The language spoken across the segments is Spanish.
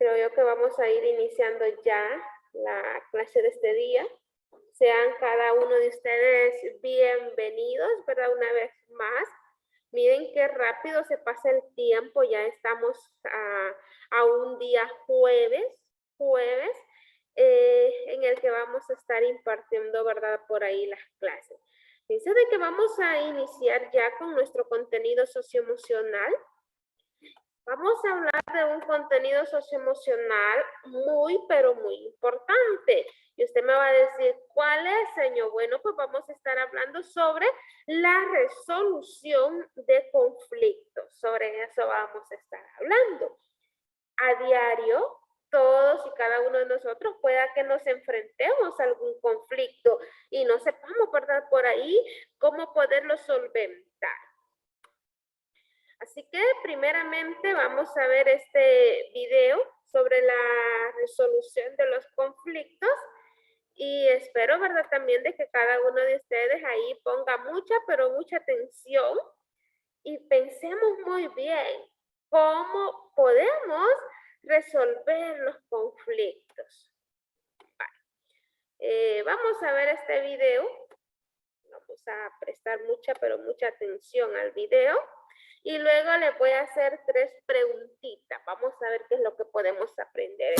Creo yo que vamos a ir iniciando ya la clase de este día. Sean cada uno de ustedes bienvenidos, ¿verdad? Una vez más. Miren qué rápido se pasa el tiempo. Ya estamos a un día jueves, en el que vamos a estar impartiendo, ¿verdad? Por ahí las clases. Fíjense de que vamos a iniciar ya con nuestro contenido socioemocional. Vamos a hablar de un contenido socioemocional muy, pero muy importante. Y usted me va a decir, ¿cuál es, señor? Bueno, pues vamos a estar hablando sobre la resolución de conflictos. Sobre eso vamos a estar hablando. A diario, todos y cada uno de nosotros pueda que nos enfrentemos a algún conflicto y no sepamos, ¿verdad? Por ahí, cómo poderlo solventar. Así que primeramente vamos a ver este video sobre la resolución de los conflictos y espero, ¿verdad? También de que cada uno de ustedes ahí ponga mucha, pero mucha atención y pensemos muy bien cómo podemos resolver los conflictos. Vale. Vamos a ver este video. Vamos a prestar mucha, pero mucha atención al video. Y luego les voy a hacer 3 preguntitas. Vamos a ver qué es lo que podemos aprender.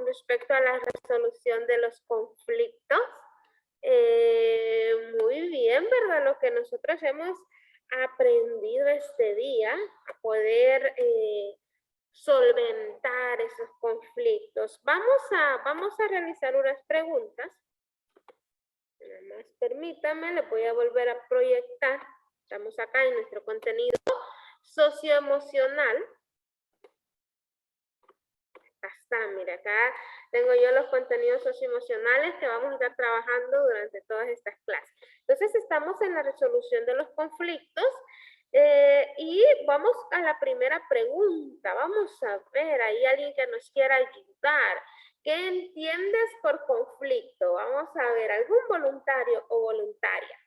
Respecto a la resolución de los conflictos. Muy bien, ¿verdad? Lo que nosotros hemos aprendido este día, a poder solventar esos conflictos. Vamos a realizar unas preguntas. Nada más permítanme, les voy a volver a proyectar. Estamos acá en nuestro contenido socioemocional. Acá está, mira, acá tengo yo los contenidos socioemocionales que vamos a estar trabajando durante todas estas clases. Entonces, estamos en la resolución de los conflictos y vamos a la primera pregunta. Vamos a ver, ¿hay alguien que nos quiera ayudar? ¿Qué entiendes por conflicto? Vamos a ver, ¿algún voluntario o voluntaria?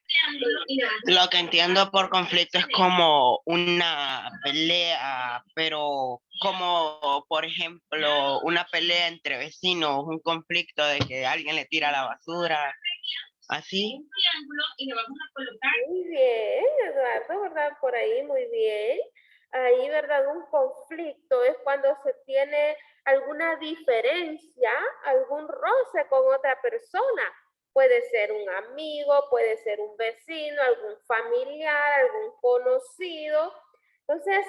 Lo que entiendo por conflicto es como una pelea, pero como, por ejemplo, una pelea entre vecinos, un conflicto de que alguien le tira la basura, así. Muy bien, Eduardo, ¿verdad? Por ahí, muy bien. Ahí, ¿verdad? Un conflicto es cuando se tiene alguna diferencia, algún roce con otra persona. Puede ser un amigo, puede ser un vecino, algún familiar, algún conocido. Entonces,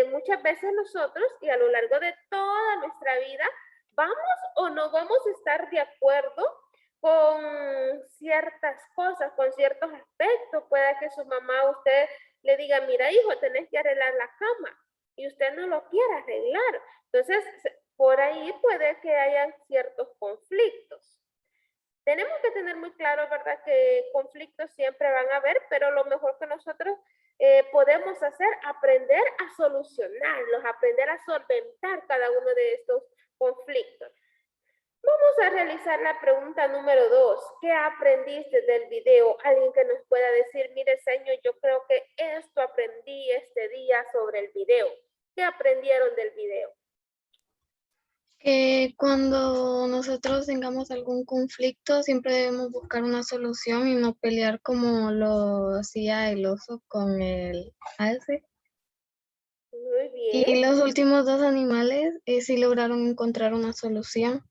muchas veces nosotros, y a lo largo de toda nuestra vida, vamos o no vamos a estar de acuerdo con ciertas cosas, con ciertos aspectos. Puede que su mamá a usted le diga, mira hijo, tenés que arreglar la cama y usted no lo quiere arreglar. Entonces, por ahí puede que hayan ciertos conflictos. Tenemos que tener muy claro, ¿verdad?, que conflictos siempre van a haber, pero lo mejor que nosotros podemos hacer, aprender a solucionarlos, aprender a solventar cada uno de estos conflictos. Vamos a realizar la pregunta número 2. ¿Qué aprendiste del video? Alguien que nos pueda decir, mire, señor, yo creo que esto aprendí este día sobre el video. ¿Qué aprendieron del video? Que cuando nosotros tengamos algún conflicto, siempre debemos buscar una solución y no pelear como lo hacía el oso con el alce. Muy bien. Y los últimos dos animales sí lograron encontrar una solución.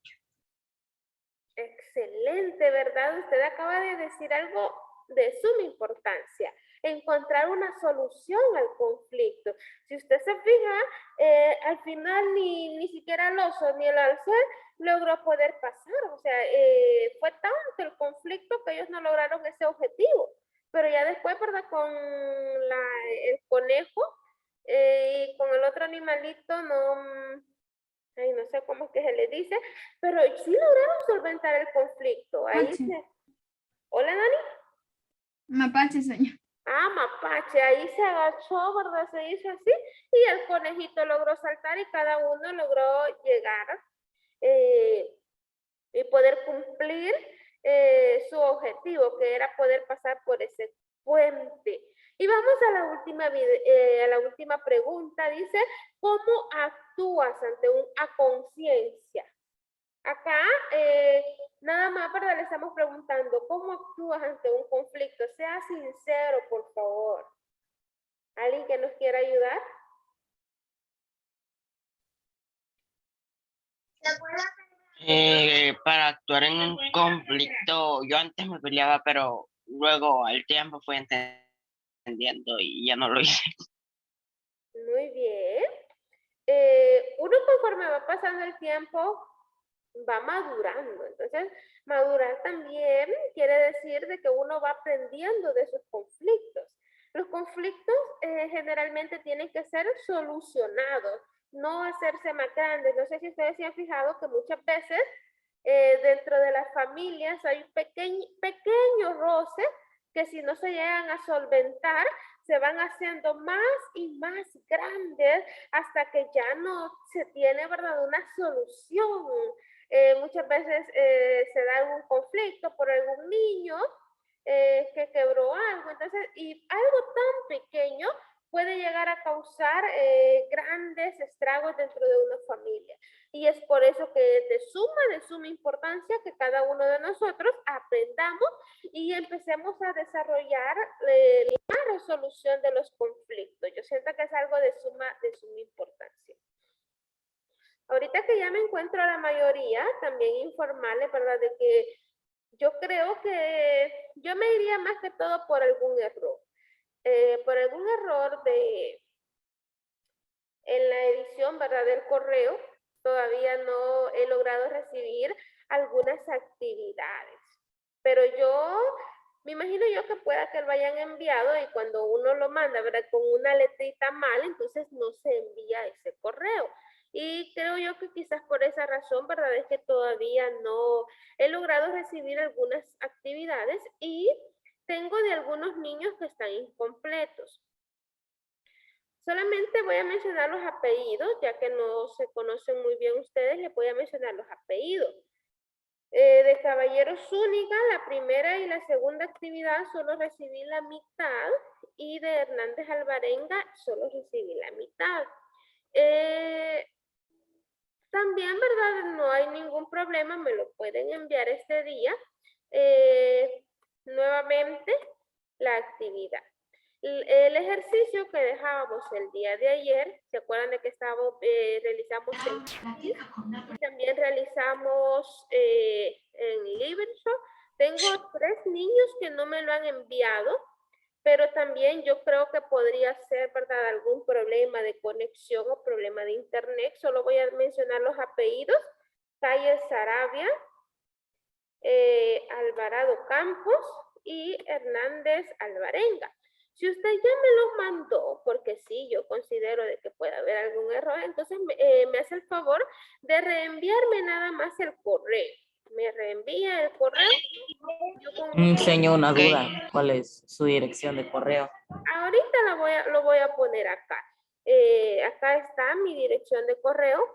Excelente, ¿verdad? Usted acaba de decir algo de suma importancia, encontrar una solución al conflicto. Si usted se fija, al final ni siquiera el oso ni el alce logró poder pasar. O sea, fue tanto el conflicto que ellos no lograron ese objetivo. Pero ya después, ¿verdad? Con el conejo y con el otro animalito, no, ay, no sé cómo es que se le dice, pero sí lograron solventar el conflicto. Ahí se... Hola, Dani. Mapache, señor. Ah, mapache, ahí se agachó, ¿verdad? Se hizo así, y el conejito logró saltar y cada uno logró llegar y poder cumplir su objetivo, que era poder pasar por ese puente. Y vamos a la última pregunta. Dice, ¿cómo actúas ante a conciencia? Acá, nada más, ¿verdad? Le estamos preguntando, ¿cómo actúas ante un conflicto? Sea sincero, por favor. ¿Alguien que nos quiera ayudar? Para actuar en un conflicto, yo antes me peleaba, pero luego al tiempo fui entendiendo y ya no lo hice. Muy bien. Uno conforme va pasando el tiempo, va madurando. Entonces, madurar también quiere decir de que uno va aprendiendo de sus conflictos. Los conflictos generalmente tienen que ser solucionados, no hacerse más grandes. No sé si ustedes se han fijado que muchas veces dentro de las familias hay pequeños roces que si no se llegan a solventar, se van haciendo más y más grandes hasta que ya no se tiene, ¿verdad?, una solución. Muchas veces se da algún conflicto por algún niño que quebró algo, entonces, y algo tan pequeño puede llegar a causar grandes estragos dentro de una familia. Y es por eso que es de suma importancia que cada uno de nosotros aprendamos y empecemos a desarrollar la resolución de los conflictos. Yo siento que es algo de suma importancia. Ahorita que ya me encuentro a la mayoría, también informarles, ¿verdad?, de que yo creo que yo me iría más que todo por algún error. Por algún error en la edición, ¿verdad?, del correo, todavía no he logrado recibir algunas actividades. Pero yo me imagino yo que pueda que lo hayan enviado y cuando uno lo manda, ¿verdad?, con una letrita mal, entonces no se envía ese correo. Y creo yo que quizás por esa razón, ¿verdad?, es que todavía no he logrado recibir algunas actividades y tengo de algunos niños que están incompletos. Solamente voy a mencionar los apellidos, ya que no se conocen muy bien ustedes, les voy a mencionar los apellidos. De Caballeros Zúñiga, la primera y la segunda actividad solo recibí la mitad y de Hernández Alvarenga solo recibí la mitad. También, ¿verdad? No hay ningún problema, me lo pueden enviar este día. Nuevamente, la actividad. El ejercicio que dejábamos el día de ayer, ¿se acuerdan de que realizamos el también realizamos en LibreShop? Tengo 3 niños que no me lo han enviado, pero también yo creo que podría ser, ¿verdad?, algún problema de conexión o problema de internet. Solo voy a mencionar los apellidos: Calle Sarabia, Alvarado Campos y Hernández Alvarenga. Si usted ya me los mandó, porque sí, yo considero de que puede haber algún error, entonces me hace el favor de reenviarme nada más el correo. Me reenvía el correo. Señor, una Ok. duda. ¿Cuál es su dirección de correo? Ahorita lo voy a poner acá. Acá está mi dirección de correo.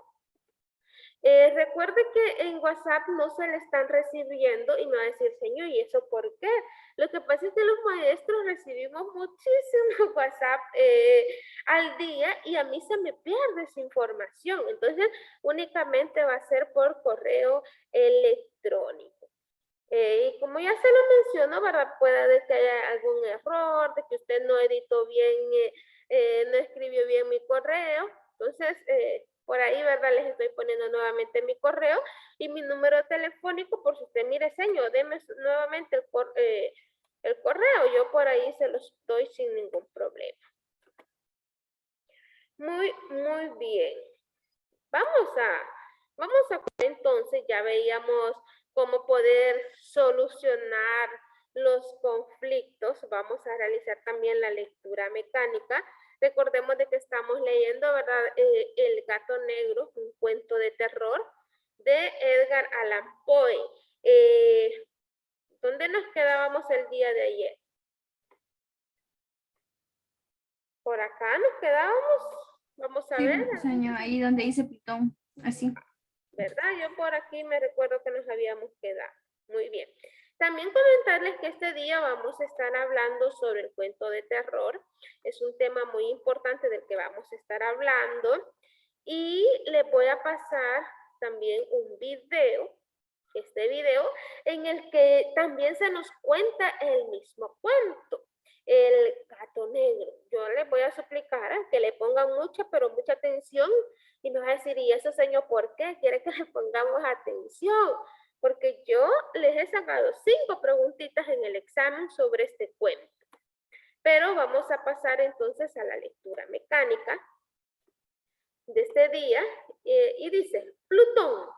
Recuerde que en WhatsApp no se le están recibiendo y me va a decir, señor, ¿y eso por qué? Lo que pasa es que los maestros recibimos muchísimos WhatsApp al día y a mí se me pierde esa información. Entonces, únicamente va a ser por correo electrónico. Y como ya se lo mencionó, ¿verdad? Puede que haya algún error, de que usted no editó bien, no escribió bien mi correo. Entonces, por ahí, ¿verdad? Les estoy poniendo nuevamente mi correo y mi número telefónico, por si usted mire, señor, deme nuevamente el correo. Yo por ahí se los doy sin ningún problema. Muy bien. Vamos a entonces, ya veíamos cómo poder solucionar los conflictos. Vamos a realizar también la lectura mecánica. Recordemos de que estamos leyendo, ¿verdad? El gato negro, un cuento de terror de Edgar Allan Poe. ¿Dónde nos quedábamos el día de ayer? Por acá nos quedábamos. Vamos a ver. Sí, señor, ahí donde dice Pitón, así. ¿Verdad? Yo por aquí me recuerdo que nos habíamos quedado. Muy bien. También comentarles que este día vamos a estar hablando sobre el cuento de terror. Es un tema muy importante del que vamos a estar hablando. Y les voy a pasar también un video, este video, en el que también se nos cuenta el mismo cuento. El gato negro. Yo les voy a suplicar que le pongan mucha, pero mucha atención y me va a decir, ¿y eso, señor, por qué? ¿Quiere que le pongamos atención? Porque yo les he sacado 5 preguntitas en el examen sobre este cuento. Pero vamos a pasar entonces a la lectura mecánica de este día. Y dice, Plutón.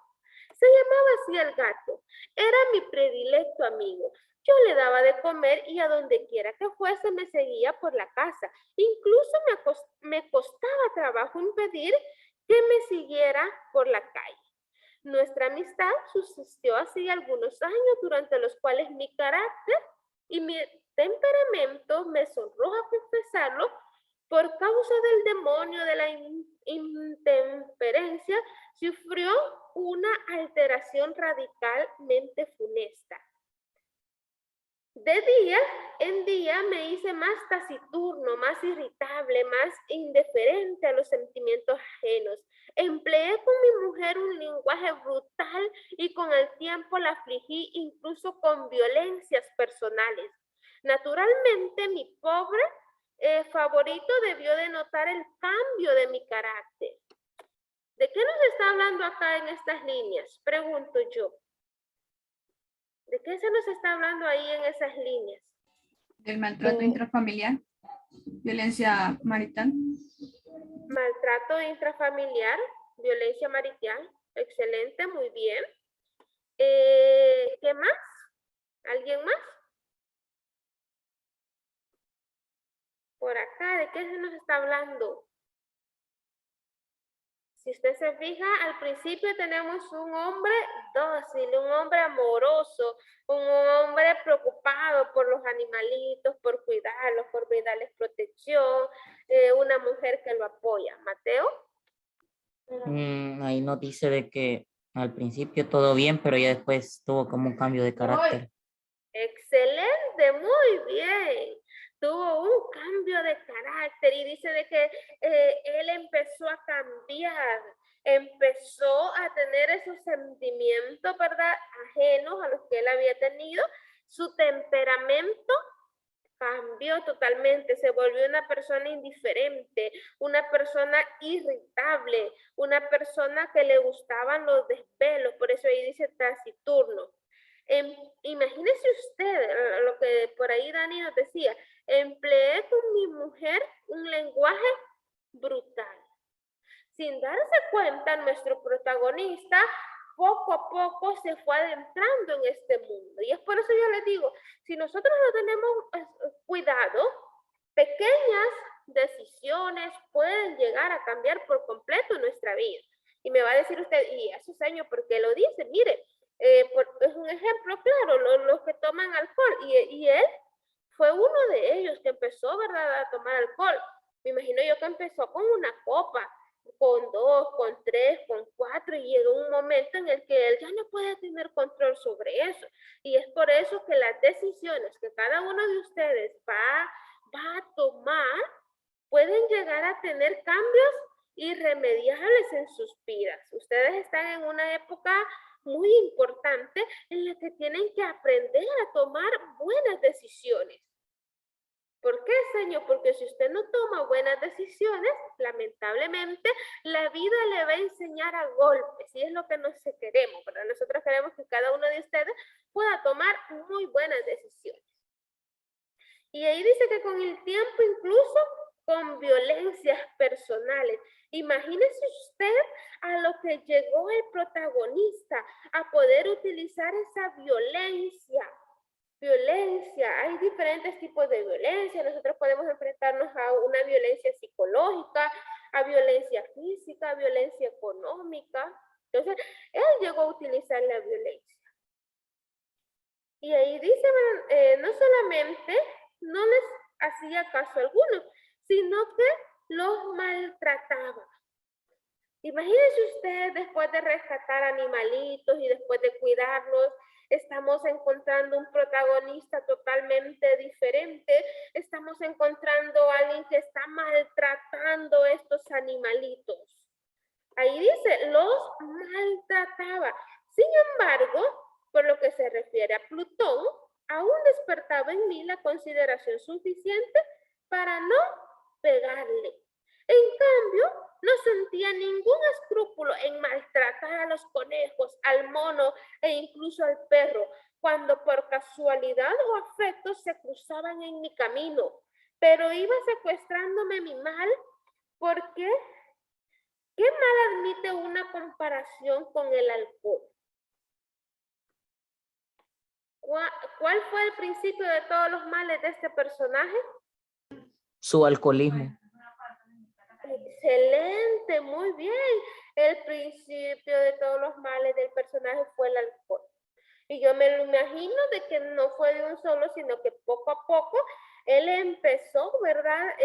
Se llamaba así el gato. Era mi predilecto amigo. Yo le daba de comer y a donde quiera que fuese me seguía por la casa. Incluso me costaba trabajo impedir que me siguiera por la calle. Nuestra amistad subsistió así algunos años, durante los cuales mi carácter y mi temperamento, me sonroja confesarlo, por causa del demonio de la intemperencia, sufrió una alteración radicalmente funesta. De día en día me hice más taciturno, más irritable, más indiferente a los sentimientos ajenos. Empleé con mi mujer un lenguaje brutal y con el tiempo la afligí incluso con violencias personales. Naturalmente, mi pobre favorito debió de notar el cambio de mi carácter. ¿De qué nos está hablando acá en estas líneas? Pregunto yo. ¿De qué se nos está hablando ahí en esas líneas? Del maltrato intrafamiliar, violencia marital. Maltrato intrafamiliar, violencia marital. Excelente, muy bien. ¿Qué más? ¿Alguien más? Por acá, ¿de qué se nos está hablando? Si usted se fija, al principio tenemos un hombre dócil, un hombre amoroso, un hombre preocupado por los animalitos, por cuidarlos, por brindarles protección, una mujer que lo apoya. ¿Mateo? Ahí nos dice de que Al principio todo bien, pero ya después tuvo como un cambio de carácter. Excelente, muy bien. Tuvo un cambio de carácter y dice de que él empezó a cambiar, empezó a tener esos sentimientos, ¿verdad? Ajenos a los que él había tenido. Su temperamento cambió totalmente, se volvió una persona indiferente, una persona irritable, una persona que le gustaban los desvelos, por eso ahí dice taciturno. Imagínese usted lo que por ahí Dani nos decía, empleé con mi mujer un lenguaje brutal. Sin darse cuenta, nuestro protagonista poco a poco se fue adentrando en este mundo. Y es por eso yo les digo, si nosotros no tenemos cuidado, pequeñas decisiones pueden llegar a cambiar por completo nuestra vida. Y me va a decir usted, y a su señor, ¿por qué lo dice? Mire, es un ejemplo claro, los que toman alcohol, y él fue uno de ellos que empezó, ¿verdad?, a tomar alcohol. Me imagino yo que empezó con una copa, con 2, con 3, con 4, y llega un momento en el que él ya no puede tener control sobre eso. Y es por eso que las decisiones que cada uno de ustedes va a tomar pueden llegar a tener cambios irremediables en sus vidas. Ustedes están en una época muy importante en la que tienen que aprender a tomar buenas decisiones. ¿Por qué, señor? Porque si usted no toma buenas decisiones, lamentablemente la vida le va a enseñar a golpes, y es lo que nos queremos, ¿verdad? Nosotros queremos que cada uno de ustedes pueda tomar muy buenas decisiones. Y ahí dice que con el tiempo, incluso con violencias personales. Imagínese usted a lo que llegó el protagonista, a poder utilizar esa violencia. Hay diferentes tipos de violencia. Nosotros podemos enfrentarnos a una violencia psicológica, a violencia física, a violencia económica. Entonces, él llegó a utilizar la violencia. Y ahí dice, no solamente no les hacía caso alguno, sino que los maltrataba. Imagínense usted, después de rescatar animalitos y después de cuidarlos, estamos encontrando un protagonista totalmente diferente. Estamos encontrando a alguien que está maltratando a estos animalitos. Ahí dice, los maltrataba. Sin embargo, por lo que se refiere a Plutón, aún despertaba en mí la consideración suficiente para no pegarle. En cambio, no sentía ningún escrúpulo en maltratar a los conejos, al mono e incluso al perro, cuando por casualidad o afecto se cruzaban en mi camino. Pero iba secuestrándome mi mal, porque ¿qué mal admite una comparación con el alcohol? ¿Cuál fue el principio de todos los males de este personaje? Su alcoholismo. Excelente, muy bien. El principio de todos los males del personaje fue el alcohol. Y yo me lo imagino de que no fue de un solo, sino que poco a poco él empezó, ¿verdad?,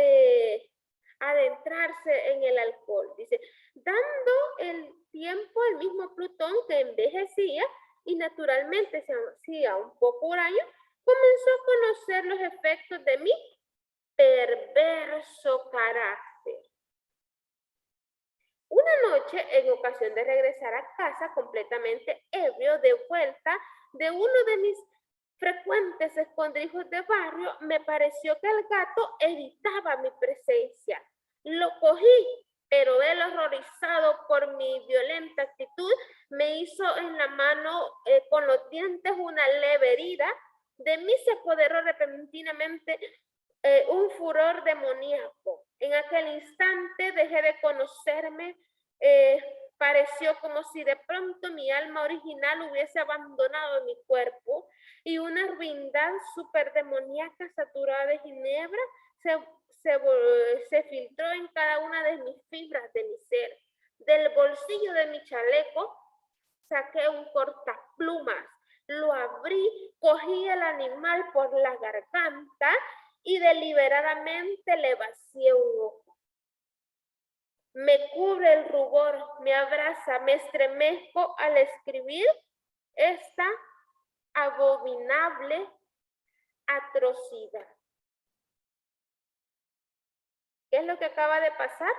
a adentrarse en el alcohol. Dice, dando el tiempo al mismo Plutón, que envejecía y naturalmente se hacía un poco huraño, comenzó a conocer los efectos de mi perverso carácter. Una noche, en ocasión de regresar a casa completamente ebrio, de vuelta de uno de mis frecuentes escondrijos de barrio, me pareció que el gato evitaba mi presencia. Lo cogí, pero él, horrorizado por mi violenta actitud, me hizo en la mano con los dientes una leve herida. De mí se apoderó repentinamente un furor demoníaco. En aquel instante dejé de conocerme. Pareció como si de pronto mi alma original hubiese abandonado mi cuerpo, y una ruindad súper demoníaca saturada de ginebra se filtró en cada una de mis fibras de mi ser. Del bolsillo de mi chaleco saqué un cortaplumas, lo abrí, cogí el animal por la garganta y deliberadamente le vacié un ojo. Me cubre el rubor, me abraza, me estremezco al escribir esta abominable atrocidad. ¿Qué es lo que acaba de pasar?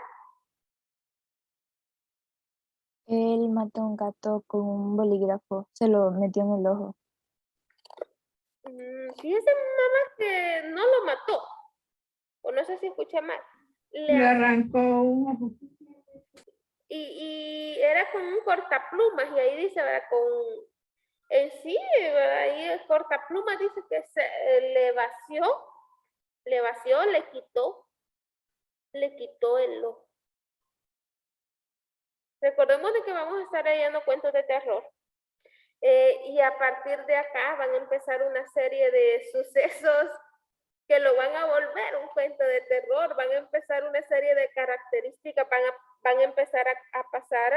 Él mató a un gato con un bolígrafo, se lo metió en el ojo. Fíjese nada más que no lo mató, o no sé si escuché mal. Le arrancó un ojo. Y era con un cortaplumas, y ahí dice, ¿verdad? En sí, ¿verdad? Ahí el cortaplumas dice que le vació, le quitó el ojo. Recordemos de que vamos a estar leyendo cuentos de terror. Y a partir de acá van a empezar una serie de sucesos que lo van a volver un cuento de terror, van a empezar una serie de características, van a empezar a pasar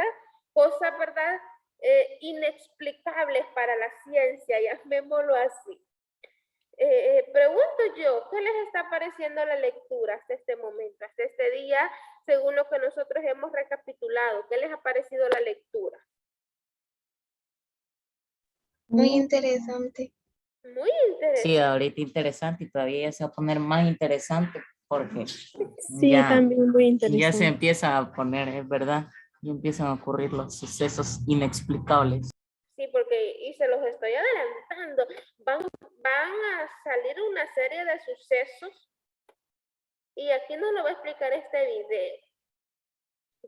cosas, ¿verdad? Inexplicables para la ciencia, llamémoslo así. Pregunto yo, ¿qué les está pareciendo la lectura hasta este momento, hasta este día, según lo que nosotros hemos recapitulado? ¿Qué les ha parecido la lectura? Muy interesante. Muy interesante. Sí, ahorita interesante y todavía ya se va a poner más interesante porque Sí, ya, también muy ya interesante. se empieza a poner, es verdad, y empiezan a ocurrir los sucesos inexplicables. Sí, porque, y se los estoy adelantando, van a salir una serie de sucesos y aquí nos lo va a explicar este video.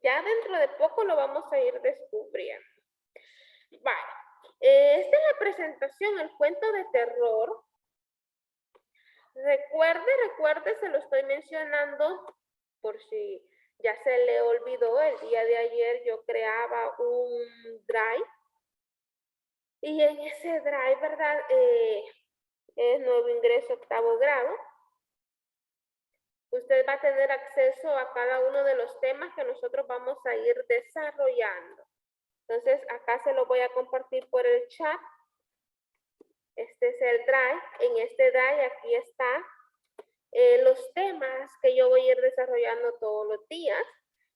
Ya dentro de poco lo vamos a ir descubriendo. Vale, esta es la presentación, el cuento de terror. Recuerde, se lo estoy mencionando por si ya se le olvidó. El día de ayer yo creaba un drive y en ese drive, ¿verdad? Es nuevo ingreso 8º grado. Usted va a tener acceso a cada uno de los temas que nosotros vamos a ir desarrollando. Entonces, acá se lo voy a compartir por el chat. Este es el drive. En este drive aquí está los temas que yo voy a ir desarrollando todos los días.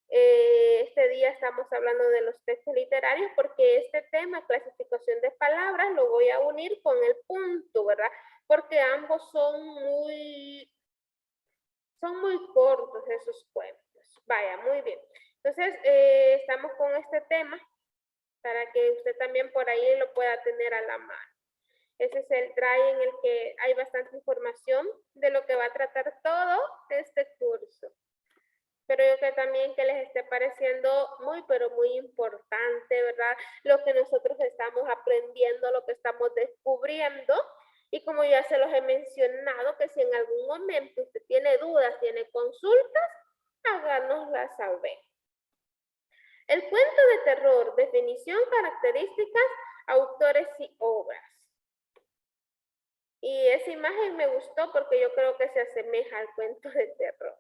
Este día estamos hablando de los textos literarios porque este tema, clasificación de palabras, lo voy a unir con el punto, ¿verdad? Porque ambos son muy cortos esos cuentos. Vaya, muy bien. Entonces, estamos con este tema para que usted también por ahí lo pueda tener a la mano. Ese es el drive en el que hay bastante información de lo que va a tratar todo este curso. Pero yo creo también que les esté pareciendo muy, pero muy importante, ¿verdad? Lo que nosotros estamos aprendiendo, lo que estamos descubriendo. Y como ya se los he mencionado, que si en algún momento usted tiene dudas, tiene consultas, háganoslas saber. El cuento de terror, definición, características, autores y obras. Y esa imagen me gustó porque yo creo que se asemeja al cuento de terror.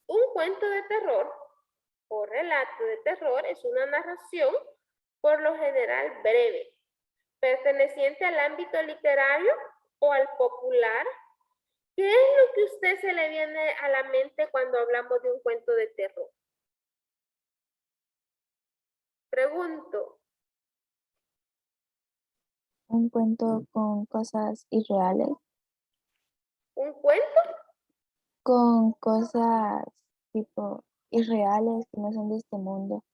Un cuento de terror o relato de terror es una narración, por lo general breve, perteneciente al ámbito literario o al popular. ¿Qué es lo que a usted se le viene a la mente cuando hablamos de un cuento de terror? Pregunto. Un cuento con cosas irreales, ¿Un cuento? con cosas tipo irreales que no son de este mundo.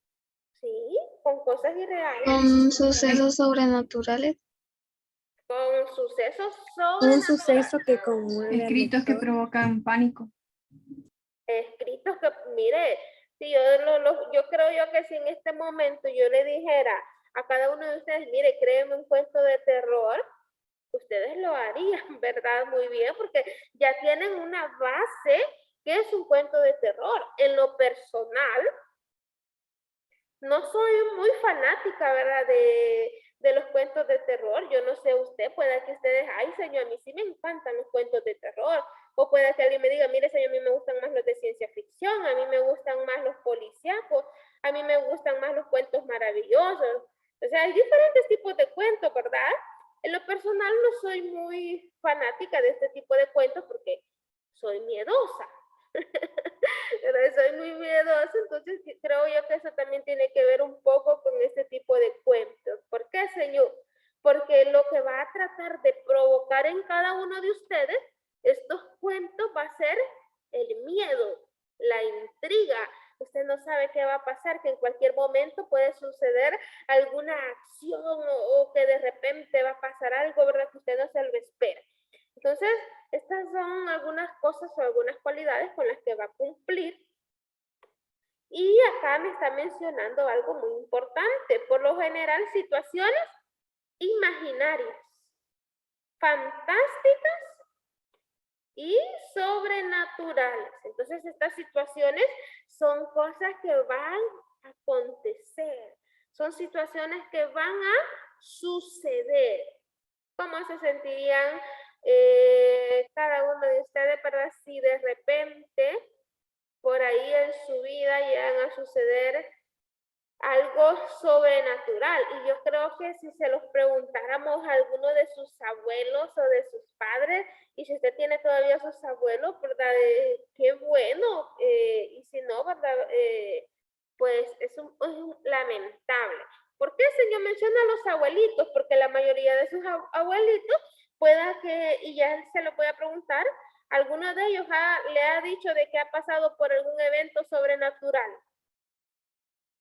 Sí, con cosas irreales. Con sucesos sobrenaturales. Con sucesos Un suceso sobrenaturales. que conmueve al Escritos que lector. provocan pánico. Escritos que, mire, si yo creo yo que si en este momento yo le dijera a cada uno de ustedes, mire, créeme un cuento de terror, ustedes lo harían, ¿verdad? Muy bien, porque ya tienen una base que es un cuento de terror. En lo personal, no soy muy fanática, ¿verdad? De los cuentos de terror. Yo no sé usted, puede que ustedes, ay, señor, a mí sí me encantan los cuentos de terror. O puede que alguien me diga, mire, señor, a mí me gustan más los de ciencia ficción, a mí me gustan más los policíacos, a mí me gustan más los cuentos maravillosos. O sea, hay diferentes tipos de cuentos, ¿verdad? En lo personal no soy muy fanática de este tipo de cuentos porque soy miedosa. Pero soy muy miedosa, entonces creo yo que eso también tiene que ver un poco con este tipo de cuentos. ¿Por qué, señor? Porque lo que va a tratar de provocar en cada uno de ustedes estos cuentos va a ser el miedo, la intriga. Usted no sabe qué va a pasar, que en cualquier momento puede suceder alguna acción o que de repente va a pasar algo, ¿verdad? Que usted no se lo espera. Entonces, estas son algunas cosas o algunas cualidades con las que va a cumplir. Y acá me está mencionando algo muy importante. Por lo general, situaciones imaginarias, fantásticas y sobrenaturales. Entonces, estas situaciones son cosas que van a acontecer. Son situaciones que van a suceder. ¿Cómo se sentirían cada uno de ustedes, ¿verdad? Si de repente por ahí en su vida llegan a suceder algo sobrenatural. Y yo creo que si se los preguntáramos a alguno de sus abuelos o de sus padres, y si usted tiene todavía sus abuelos, ¿verdad? Qué bueno. Y si no, ¿verdad? Pues es un lamentable. ¿Por qué, señor, menciona a los abuelitos? Porque la mayoría de sus abuelitos pueda que, y ya se lo voy a preguntar, ¿alguno de ellos le ha dicho de que ha pasado por algún evento sobrenatural?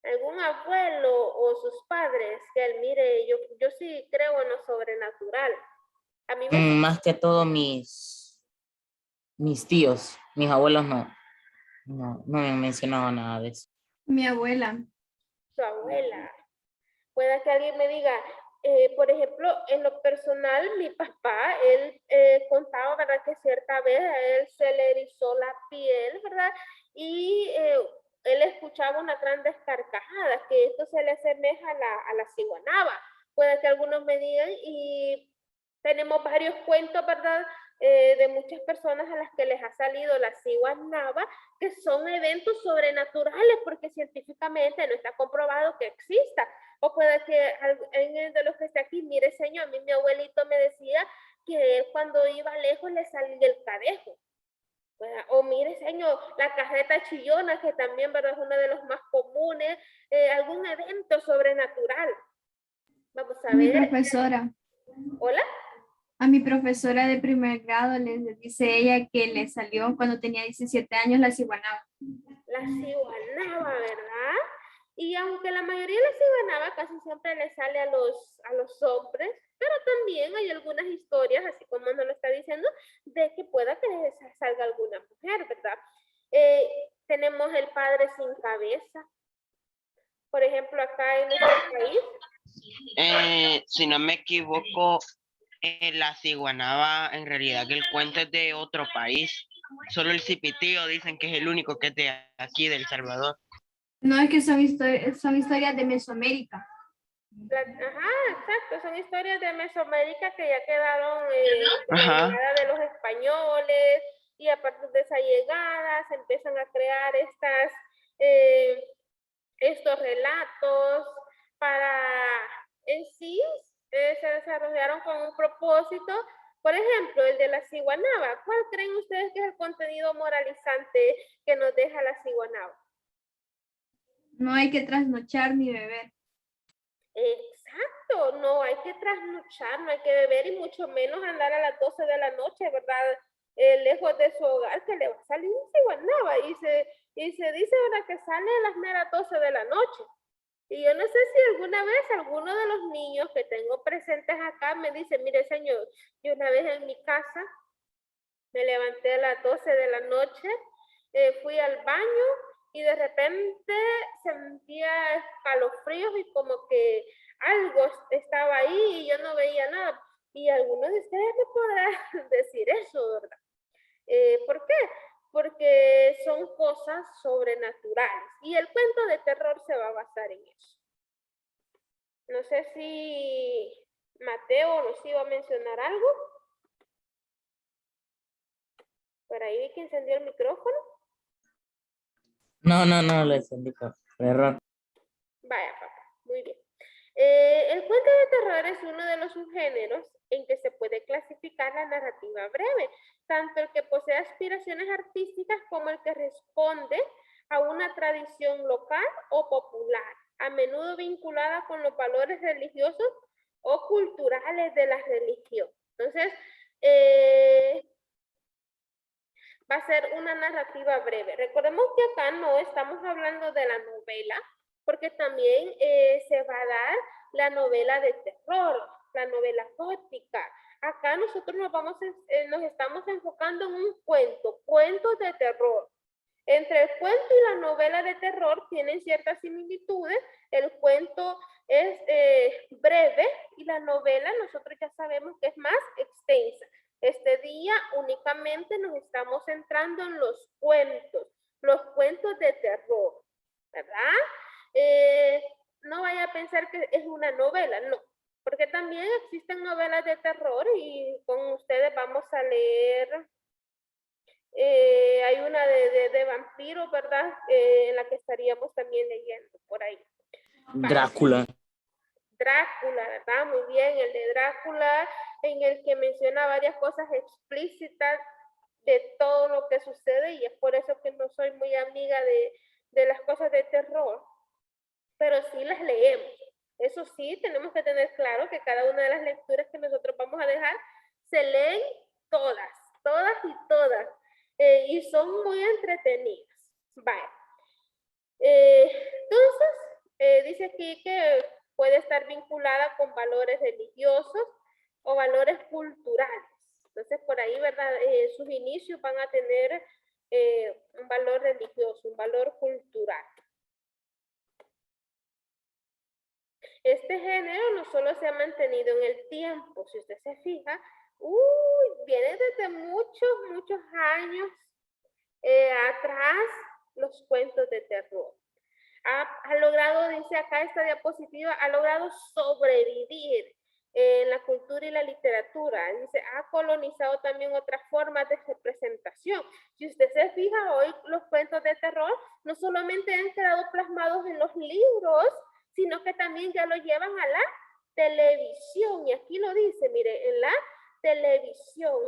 ¿Algún abuelo o sus padres que él mire, yo sí creo en lo sobrenatural? A mí me... Más que todo mis tíos, mis abuelos no me han mencionado nada de eso. Mi abuela. Su abuela. Pueda que alguien me diga, por ejemplo, en lo personal, mi papá, él contaba, ¿verdad? Que cierta vez a él se le erizó la piel, ¿verdad? Y él escuchaba unas grandes carcajadas, que esto se le asemeja a la ciguanaba. Puede que algunos me digan, y tenemos varios cuentos, ¿verdad? De muchas personas a las que les ha salido la ciguanaba, que son eventos sobrenaturales, porque científicamente no está comprobado que exista. O puede que alguien de los que está aquí, mire, señor, a mí mi abuelito me decía que él cuando iba lejos le salía el cadejo. O mire, señor, la carreta chillona, que también, ¿verdad? Es uno de los más comunes, algún evento sobrenatural. Vamos a ver. Mi profesora. ¿Hola? A mi profesora de primer grado les dice ella que le salió cuando tenía 17 años la ciguanaba. La ciguanaba, ¿verdad? Y aunque la mayoría de la ciguanaba casi siempre le sale a los hombres, pero también hay algunas historias, así como nos lo está diciendo, de que pueda que les salga alguna mujer, ¿verdad? Tenemos el padre sin cabeza. Por ejemplo, acá en nuestro país. Si no me equivoco, la ciguanaba, en realidad que el cuento es de otro país. Solo el cipitío dicen que es el único que es de aquí, de El Salvador. No, es que son historias de Mesoamérica. Ajá, exacto, son historias de Mesoamérica que ya quedaron con la llegada de los españoles, y a partir de esa llegada se empiezan a crear estos relatos para en sí se desarrollaron con un propósito. Por ejemplo, el de la ciguanaba. ¿Cuál creen ustedes que es el contenido moralizante que nos deja la ciguanaba? No hay que trasnochar ni beber. Exacto, no hay que trasnochar, no hay que beber y mucho menos andar a las 12 de la noche, ¿verdad? Lejos de su hogar, que le va a salir un ciguanaba y se dice, ¿verdad? Que sale a las meras 12 de la noche. Y yo no sé si alguna vez alguno de los niños que tengo presentes acá me dice, mire, señor, yo una vez en mi casa me levanté a las 12 de la noche, fui al baño y de repente sentía escalofríos y como que algo estaba ahí y yo no veía nada. Y algunos de ustedes me podrán decir eso, ¿verdad? ¿Por qué? Porque son cosas sobrenaturales y el cuento de terror se va a basar en eso. No sé si Mateo nos iba a mencionar algo. Por ahí vi que encendió el micrófono. No, lo encendí por error. Vaya, papá, muy bien. El cuento de terror es uno de los subgéneros en que se puede clasificar la narrativa breve, tanto el que posee aspiraciones artísticas como el que responde a una tradición local o popular, a menudo vinculada con los valores religiosos o culturales de la religión. Entonces, va a ser una narrativa breve. Recordemos que acá no estamos hablando de la novela, porque también se va a dar la novela de terror, la novela gótica. Acá nosotros nos estamos enfocando en un cuentos de terror. Entre el cuento y la novela de terror tienen ciertas similitudes. El cuento es breve y la novela nosotros ya sabemos que es más extensa. Este día únicamente nos estamos centrando en los cuentos de terror, ¿verdad? No vaya a pensar que es una novela, no, porque también existen novelas de terror y con ustedes vamos a leer, hay una de vampiros, ¿verdad? En la que estaríamos también leyendo por ahí. Drácula. Drácula, ¿verdad? Muy bien, el de Drácula, en el que menciona varias cosas explícitas de todo lo que sucede, y es por eso que no soy muy amiga de las cosas de terror, pero sí las leemos. Eso sí, tenemos que tener claro que cada una de las lecturas que nosotros vamos a dejar se leen todas y todas, y son muy entretenidas. Vale. Entonces, dice aquí que puede estar vinculada con valores religiosos o valores culturales. Entonces, por ahí, ¿verdad? Sus inicios van a tener un valor religioso, un valor cultural. Este género no solo se ha mantenido en el tiempo, si usted se fija, viene desde muchos años atrás los cuentos de terror. Ha logrado, dice acá esta diapositiva, ha logrado sobrevivir en la cultura y la literatura. Dice, ha colonizado también otras formas de representación. Si usted se fija, hoy los cuentos de terror no solamente han quedado plasmados en los libros, sino que también ya lo llevan a la televisión. Y aquí lo dice, mire, en la televisión.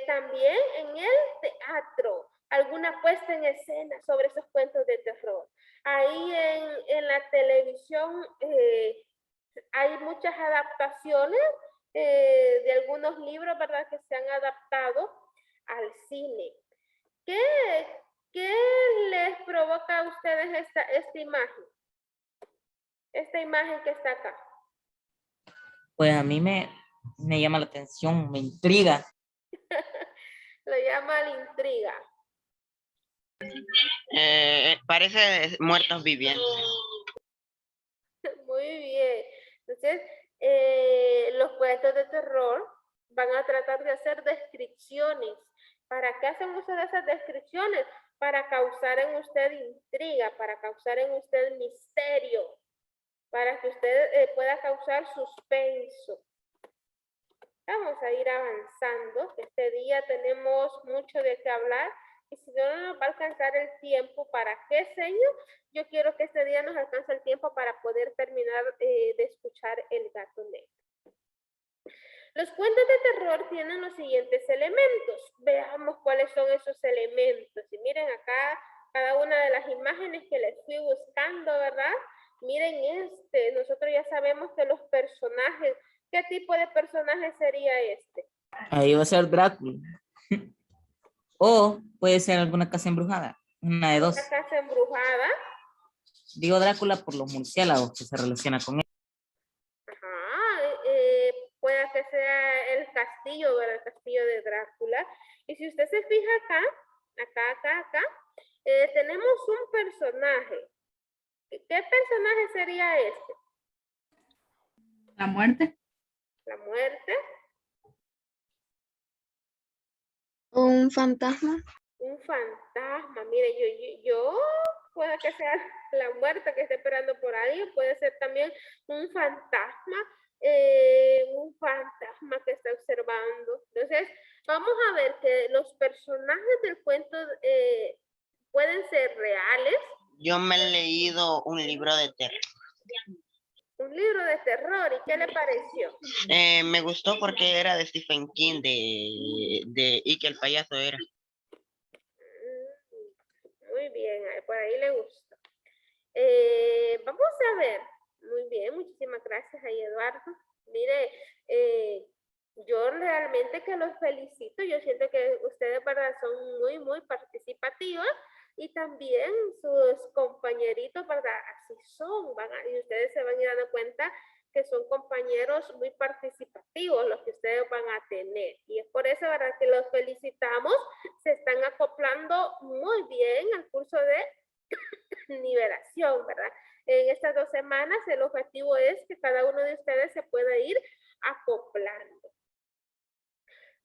También en el teatro, alguna puesta en escena sobre esos cuentos de terror. Ahí en la televisión hay muchas adaptaciones de algunos libros, ¿verdad?, que se han adaptado al cine. ¿Qué les provoca a ustedes esta imagen? Esta imagen que está acá. Pues a mí me llama la atención, me intriga. Lo llama la intriga. Parece muertos vivientes. Muy bien. Entonces, los cuentos de terror van a tratar de hacer descripciones. ¿Para qué hacen uso de esas descripciones? Para causar en usted intriga, para causar en usted misterio, para que usted pueda causar suspenso. Vamos a ir avanzando. Este día tenemos mucho de qué hablar. Y si no nos va a alcanzar el tiempo, ¿para qué, señor? Yo quiero que este día nos alcance el tiempo para poder terminar de escuchar El gato negro. Los cuentos de terror tienen los siguientes elementos. Veamos cuáles son esos elementos. Y miren acá cada una de las imágenes que les fui buscando, ¿verdad? Miren nosotros ya sabemos que los personajes, ¿qué tipo de personaje sería este? Ahí va a ser Drácula. O puede ser alguna casa embrujada. Una de dos. Una casa embrujada. Digo Drácula por los murciélagos que se relaciona con él. Ajá, puede que sea el castillo, ¿verdad? El castillo de Drácula. Y si usted se fija acá, tenemos un personaje. ¿Qué personaje sería este? La muerte. La muerte. Un fantasma. Un fantasma. Mire, yo puede que sea la muerte que esté esperando por ahí, puede ser también un fantasma que está observando. Entonces, vamos a ver que los personajes del cuento pueden ser reales. Yo me he leído un libro de terror. Un libro de terror, ¿y qué le pareció? Me gustó porque era de Stephen King, y que el payaso era. Muy bien, por ahí le gusta. Vamos a ver. Muy bien, muchísimas gracias ahí, Eduardo. Mire, yo realmente que los felicito. Yo siento que ustedes, ¿verdad?, son muy, muy participativos. Y también sus compañeritos, ¿verdad? Así son, y ustedes se van a ir dando cuenta que son compañeros muy participativos los que ustedes van a tener. Y es por eso, ¿verdad?, que los felicitamos. Se están acoplando muy bien al curso de nivelación, ¿verdad? En estas 2 semanas el objetivo es que cada uno de ustedes se pueda ir acoplando.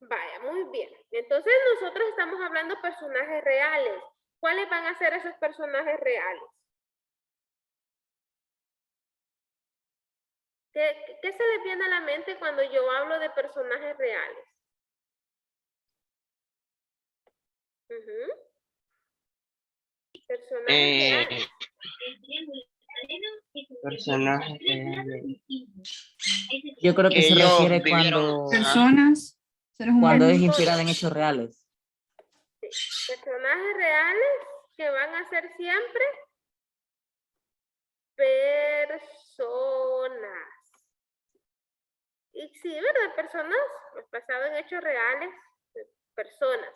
Vaya, muy bien. Entonces nosotros estamos hablando de personajes reales. ¿Cuáles van a ser esos personajes reales? ¿Qué se les viene a la mente cuando yo hablo de personajes reales? Personajes reales. Personajes reales. Yo creo que Que se ellos refiere vivieron. Personas, seres cuando es humanos. inspirado en hechos reales. Personajes reales que van a ser siempre personas. Y sí, ¿verdad? Personas, basado en hechos reales, personas.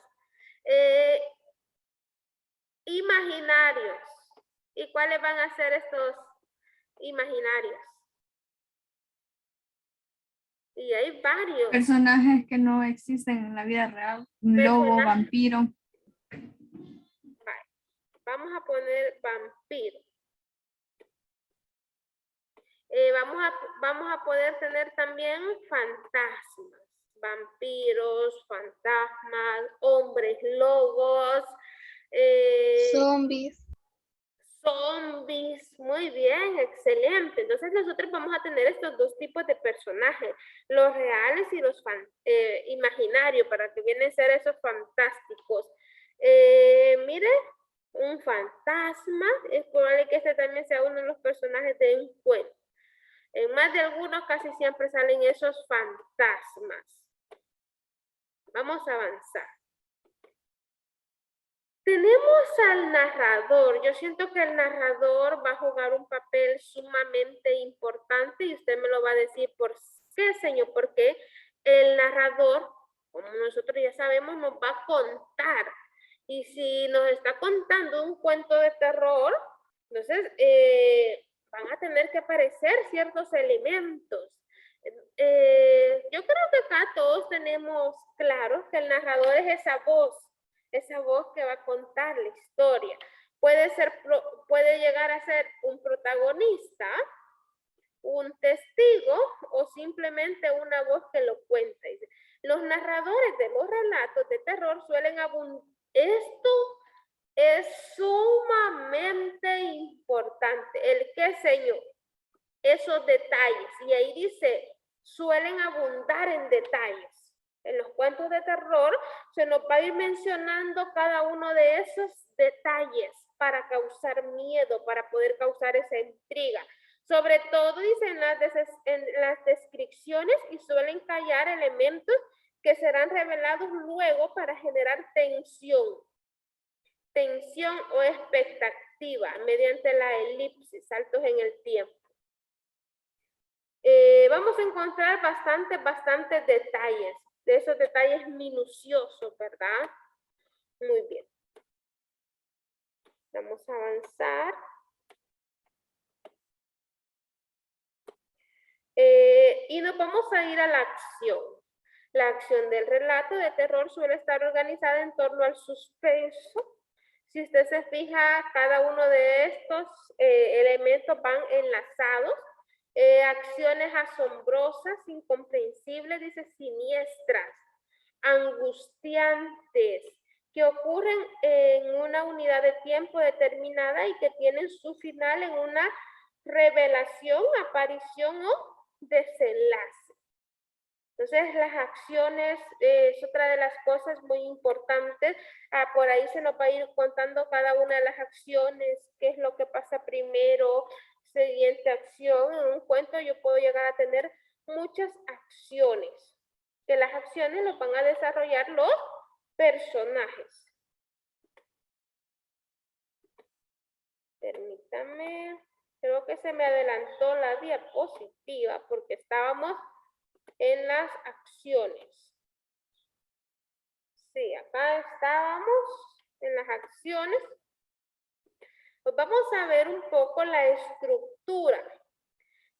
Imaginarios. ¿Y cuáles van a ser estos imaginarios? Y hay varios. Personajes que no existen en la vida real. Un lobo, vampiro. Vale. Vamos a poner vampiro. Vamos a poder tener también fantasmas. Vampiros, fantasmas, hombres lobos. Zombies. Zombies, muy bien, excelente. Entonces nosotros vamos a tener estos 2 tipos de personajes, los reales y los imaginarios, para que vienen a ser esos fantásticos. Mire, un fantasma, es probable que este también sea uno de los personajes de un cuento. En más de algunos casi siempre salen esos fantasmas. Vamos a avanzar. Tenemos al narrador. Yo siento que el narrador va a jugar un papel sumamente importante y usted me lo va a decir por qué, señor, porque el narrador, como nosotros ya sabemos, nos va a contar. Y si nos está contando un cuento de terror, entonces van a tener que aparecer ciertos elementos. Yo creo que acá todos tenemos claro que el narrador es esa voz que va a contar la historia. Puede llegar a ser un protagonista, un testigo o simplemente una voz que lo cuenta. Los narradores de los relatos de terror suelen abundar. Esto es sumamente importante. ¿El qué, señor? Esos detalles. Y ahí dice, suelen abundar en detalles. En los cuentos de terror se nos va a ir mencionando cada uno de esos detalles para causar miedo, para poder causar esa intriga. Sobre todo, dice, en las descripciones y suelen callar elementos que serán revelados luego para generar tensión o expectativa mediante la elipsis, saltos en el tiempo. Vamos a encontrar bastantes detalles, de esos detalles minuciosos, ¿verdad? Muy bien. Vamos a avanzar. Y nos vamos a ir a la acción. La acción del relato de terror suele estar organizada en torno al suspenso. Si usted se fija, cada uno de estos elementos van enlazados. Acciones asombrosas, incomprensibles, dice, siniestras, angustiantes, que ocurren en una unidad de tiempo determinada y que tienen su final en una revelación, aparición o desenlace. Entonces, las acciones es otra de las cosas muy importantes. Por ahí se nos va a ir contando cada una de las acciones, qué es lo que pasa primero, siguiente acción. acción, en un cuento yo puedo llegar a tener muchas acciones, que las acciones los van a desarrollar los personajes. Permítame, creo que se me adelantó la diapositiva porque estábamos en las acciones. Sí, acá estábamos en las acciones. Pues vamos a ver un poco la estructura.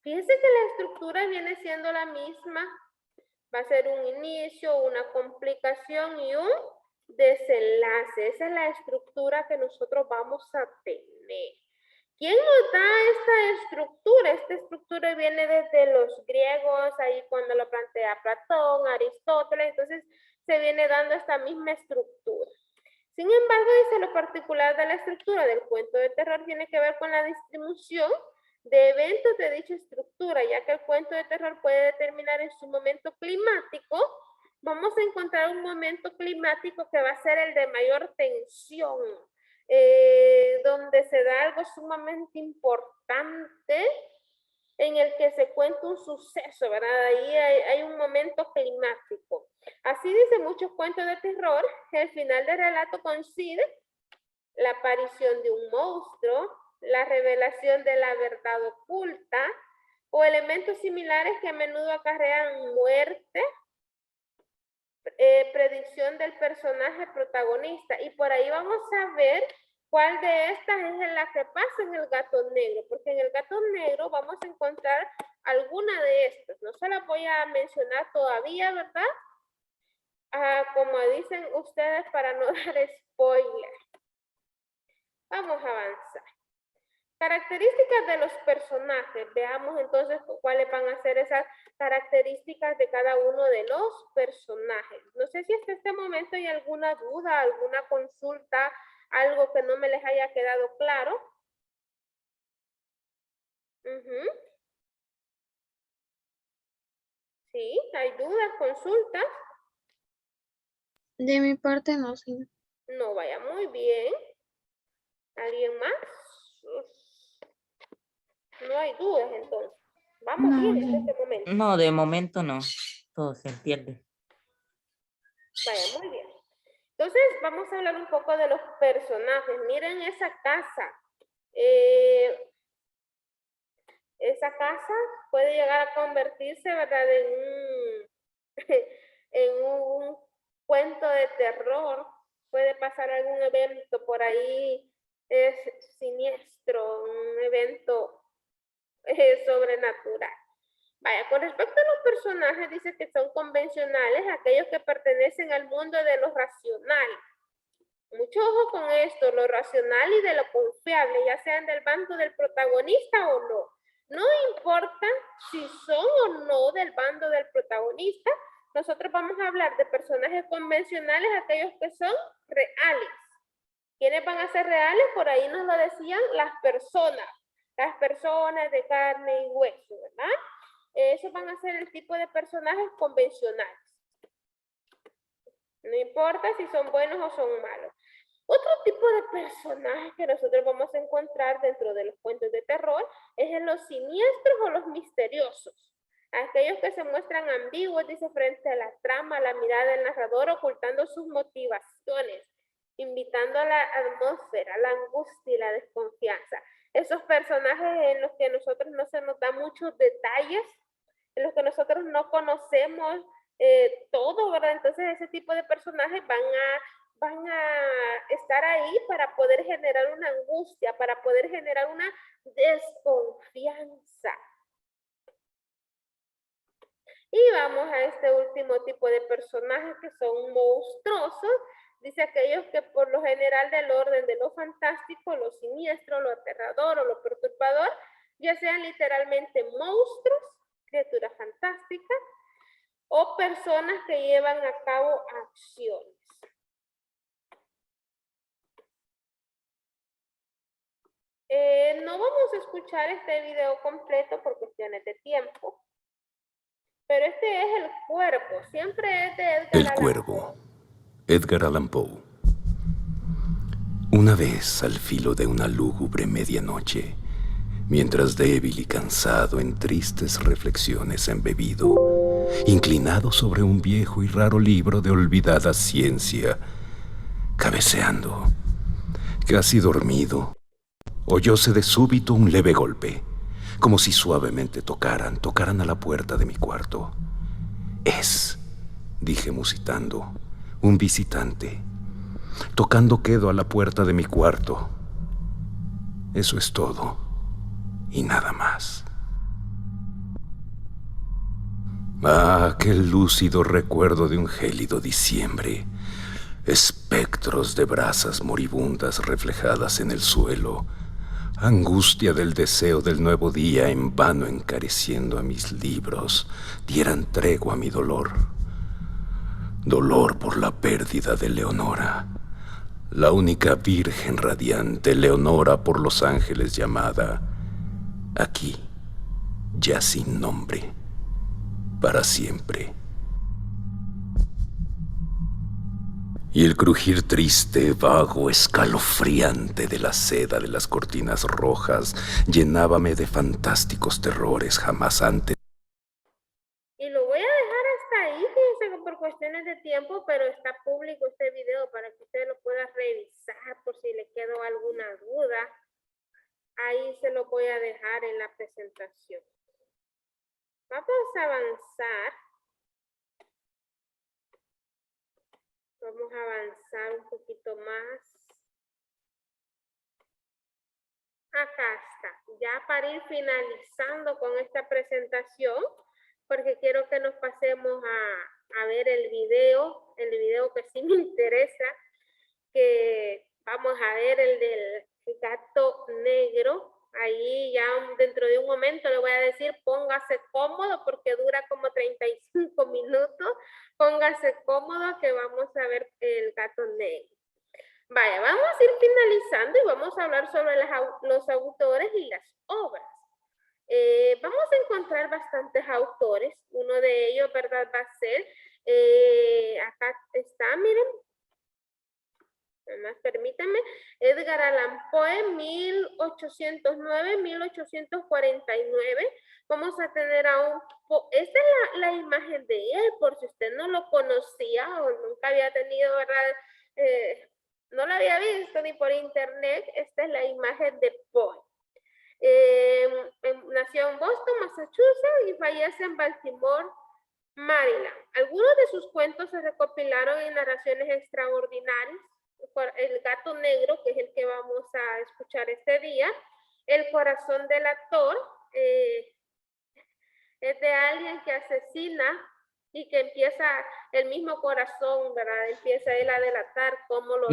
Fíjense que la estructura viene siendo la misma. Va a ser un inicio, una complicación y un desenlace. Esa es la estructura que nosotros vamos a tener. ¿Quién nos da esta estructura? Esta estructura viene desde los griegos, ahí cuando lo plantea Platón, Aristóteles, entonces se viene dando esta misma estructura. Sin embargo, dice lo particular de la estructura del cuento de terror tiene que ver con la distribución de eventos de dicha estructura, ya que el cuento de terror puede determinar en su momento climático. Vamos a encontrar un momento climático que va a ser el de mayor tensión, donde se da algo sumamente importante en el que se cuenta un suceso, ¿verdad? Ahí hay un momento climático. Así dicen muchos cuentos de terror, el final del relato coincide la aparición de un monstruo, la revelación de la verdad oculta o elementos similares que a menudo acarrean muerte, predicción del personaje protagonista. Y por ahí vamos a ver cuál de estas es la que pasa en el gato negro, porque en el gato negro vamos a encontrar alguna de estas. No se las voy a mencionar todavía, ¿verdad? Como dicen ustedes, para no dar spoiler. Vamos a avanzar. Características de los personajes. Veamos entonces cuáles van a ser esas características de cada uno de los personajes. No sé si hasta este momento hay alguna duda, alguna consulta, algo que no me les haya quedado claro. Sí, hay dudas, consultas. De mi parte no, sí. No, vaya, muy bien. ¿Alguien más? No hay dudas entonces. Vamos bien en este momento. No, de momento no. Todo se entiende. Vaya, muy bien. Entonces vamos a hablar un poco de los personajes. Miren esa casa. Esa casa puede llegar a convertirse, ¿verdad?, en un cuento de terror. Puede pasar algún evento por ahí siniestro, un evento sobrenatural. Vaya, con respecto a los personajes, dice que son convencionales, aquellos que pertenecen al mundo de lo racional. Mucho ojo con esto, lo racional y de lo confiable, ya sean del bando del protagonista o no. No importa si son o no del bando del protagonista, nosotros vamos a hablar de personajes convencionales, aquellos que son reales. ¿Quiénes van a ser reales? Por ahí nos lo decían las personas de carne y hueso, ¿verdad? Esos van a ser el tipo de personajes convencionales. No importa si son buenos o son malos. Otro tipo de personajes que nosotros vamos a encontrar dentro de los cuentos de terror es en los siniestros o los misteriosos. Aquellos que se muestran ambiguos, dice, frente a la trama, la mirada del narrador, ocultando sus motivaciones, invitando a la atmósfera, la angustia y la desconfianza. Esos personajes en los que nosotros no se nos dan muchos detalles, en los que nosotros no conocemos todo, ¿verdad? Entonces ese tipo de personajes van a estar ahí para poder generar una angustia, para poder generar una desconfianza. Y vamos a este último tipo de personajes que son monstruosos. Dice aquellos que por lo general del orden de lo fantástico, lo siniestro, lo aterrador o lo perturbador, ya sean literalmente monstruos, criaturas fantásticas o personas que llevan a cabo acciones. No vamos a escuchar este video completo por cuestiones de tiempo, pero este es El Cuervo, siempre es de Edgar El Allan Cuervo, Edgar Allan Poe. Una vez, al filo de una lúgubre medianoche, mientras débil y cansado en tristes reflexiones embebido, inclinado sobre un viejo y raro libro de olvidada ciencia, cabeceando, casi dormido, oyóse de súbito un leve golpe, como si suavemente tocaran a la puerta de mi cuarto. Es, dije musitando, un visitante, tocando quedo a la puerta de mi cuarto. Eso es todo, y nada más. Ah, aquel lúcido recuerdo de un gélido diciembre, espectros de brasas moribundas reflejadas en el suelo, angustia del deseo del nuevo día en vano encareciendo a mis libros, dieran tregua a mi dolor. Dolor por la pérdida de Leonora, la única virgen radiante, Leonora por los ángeles llamada, aquí, ya sin nombre, para siempre. Y el crujir triste, vago, escalofriante de la seda de las cortinas rojas llenábame de fantásticos terrores jamás antes. Y lo voy a dejar hasta ahí, fíjense que por cuestiones de tiempo, pero está público este video para que usted lo pueda revisar por si le quedó alguna duda. Ahí se lo voy a dejar en la presentación. Vamos a avanzar. Vamos a avanzar un poquito más. Acá está. Ya para ir finalizando con esta presentación, porque quiero que nos pasemos a ver el video que sí me interesa, que vamos a ver el del gato negro. Ahí ya dentro de un momento le voy a decir póngase cómodo porque dura como 35 minutos. Póngase cómodo que vamos a ver el gato negro. Vaya, vamos a ir finalizando y vamos a hablar sobre los autores y las obras. Vamos a encontrar bastantes autores. Uno de ellos, ¿verdad? Va a ser, acá está, miren. Además, permítanme, Edgar Allan Poe, 1809-1849. Vamos a tener a un... Esta es la imagen de él, por si usted no lo conocía o nunca había tenido, ¿verdad? No lo había visto ni por internet. Esta es la imagen de Poe. Nació en Boston, Massachusetts y fallece en Baltimore, Maryland. Algunos de sus cuentos se recopilaron en narraciones extraordinarias. El gato negro, que es el que vamos a escuchar este día. El corazón del actor es de alguien que asesina y que empieza el mismo corazón, ¿verdad? Empieza él a delatar cómo lo...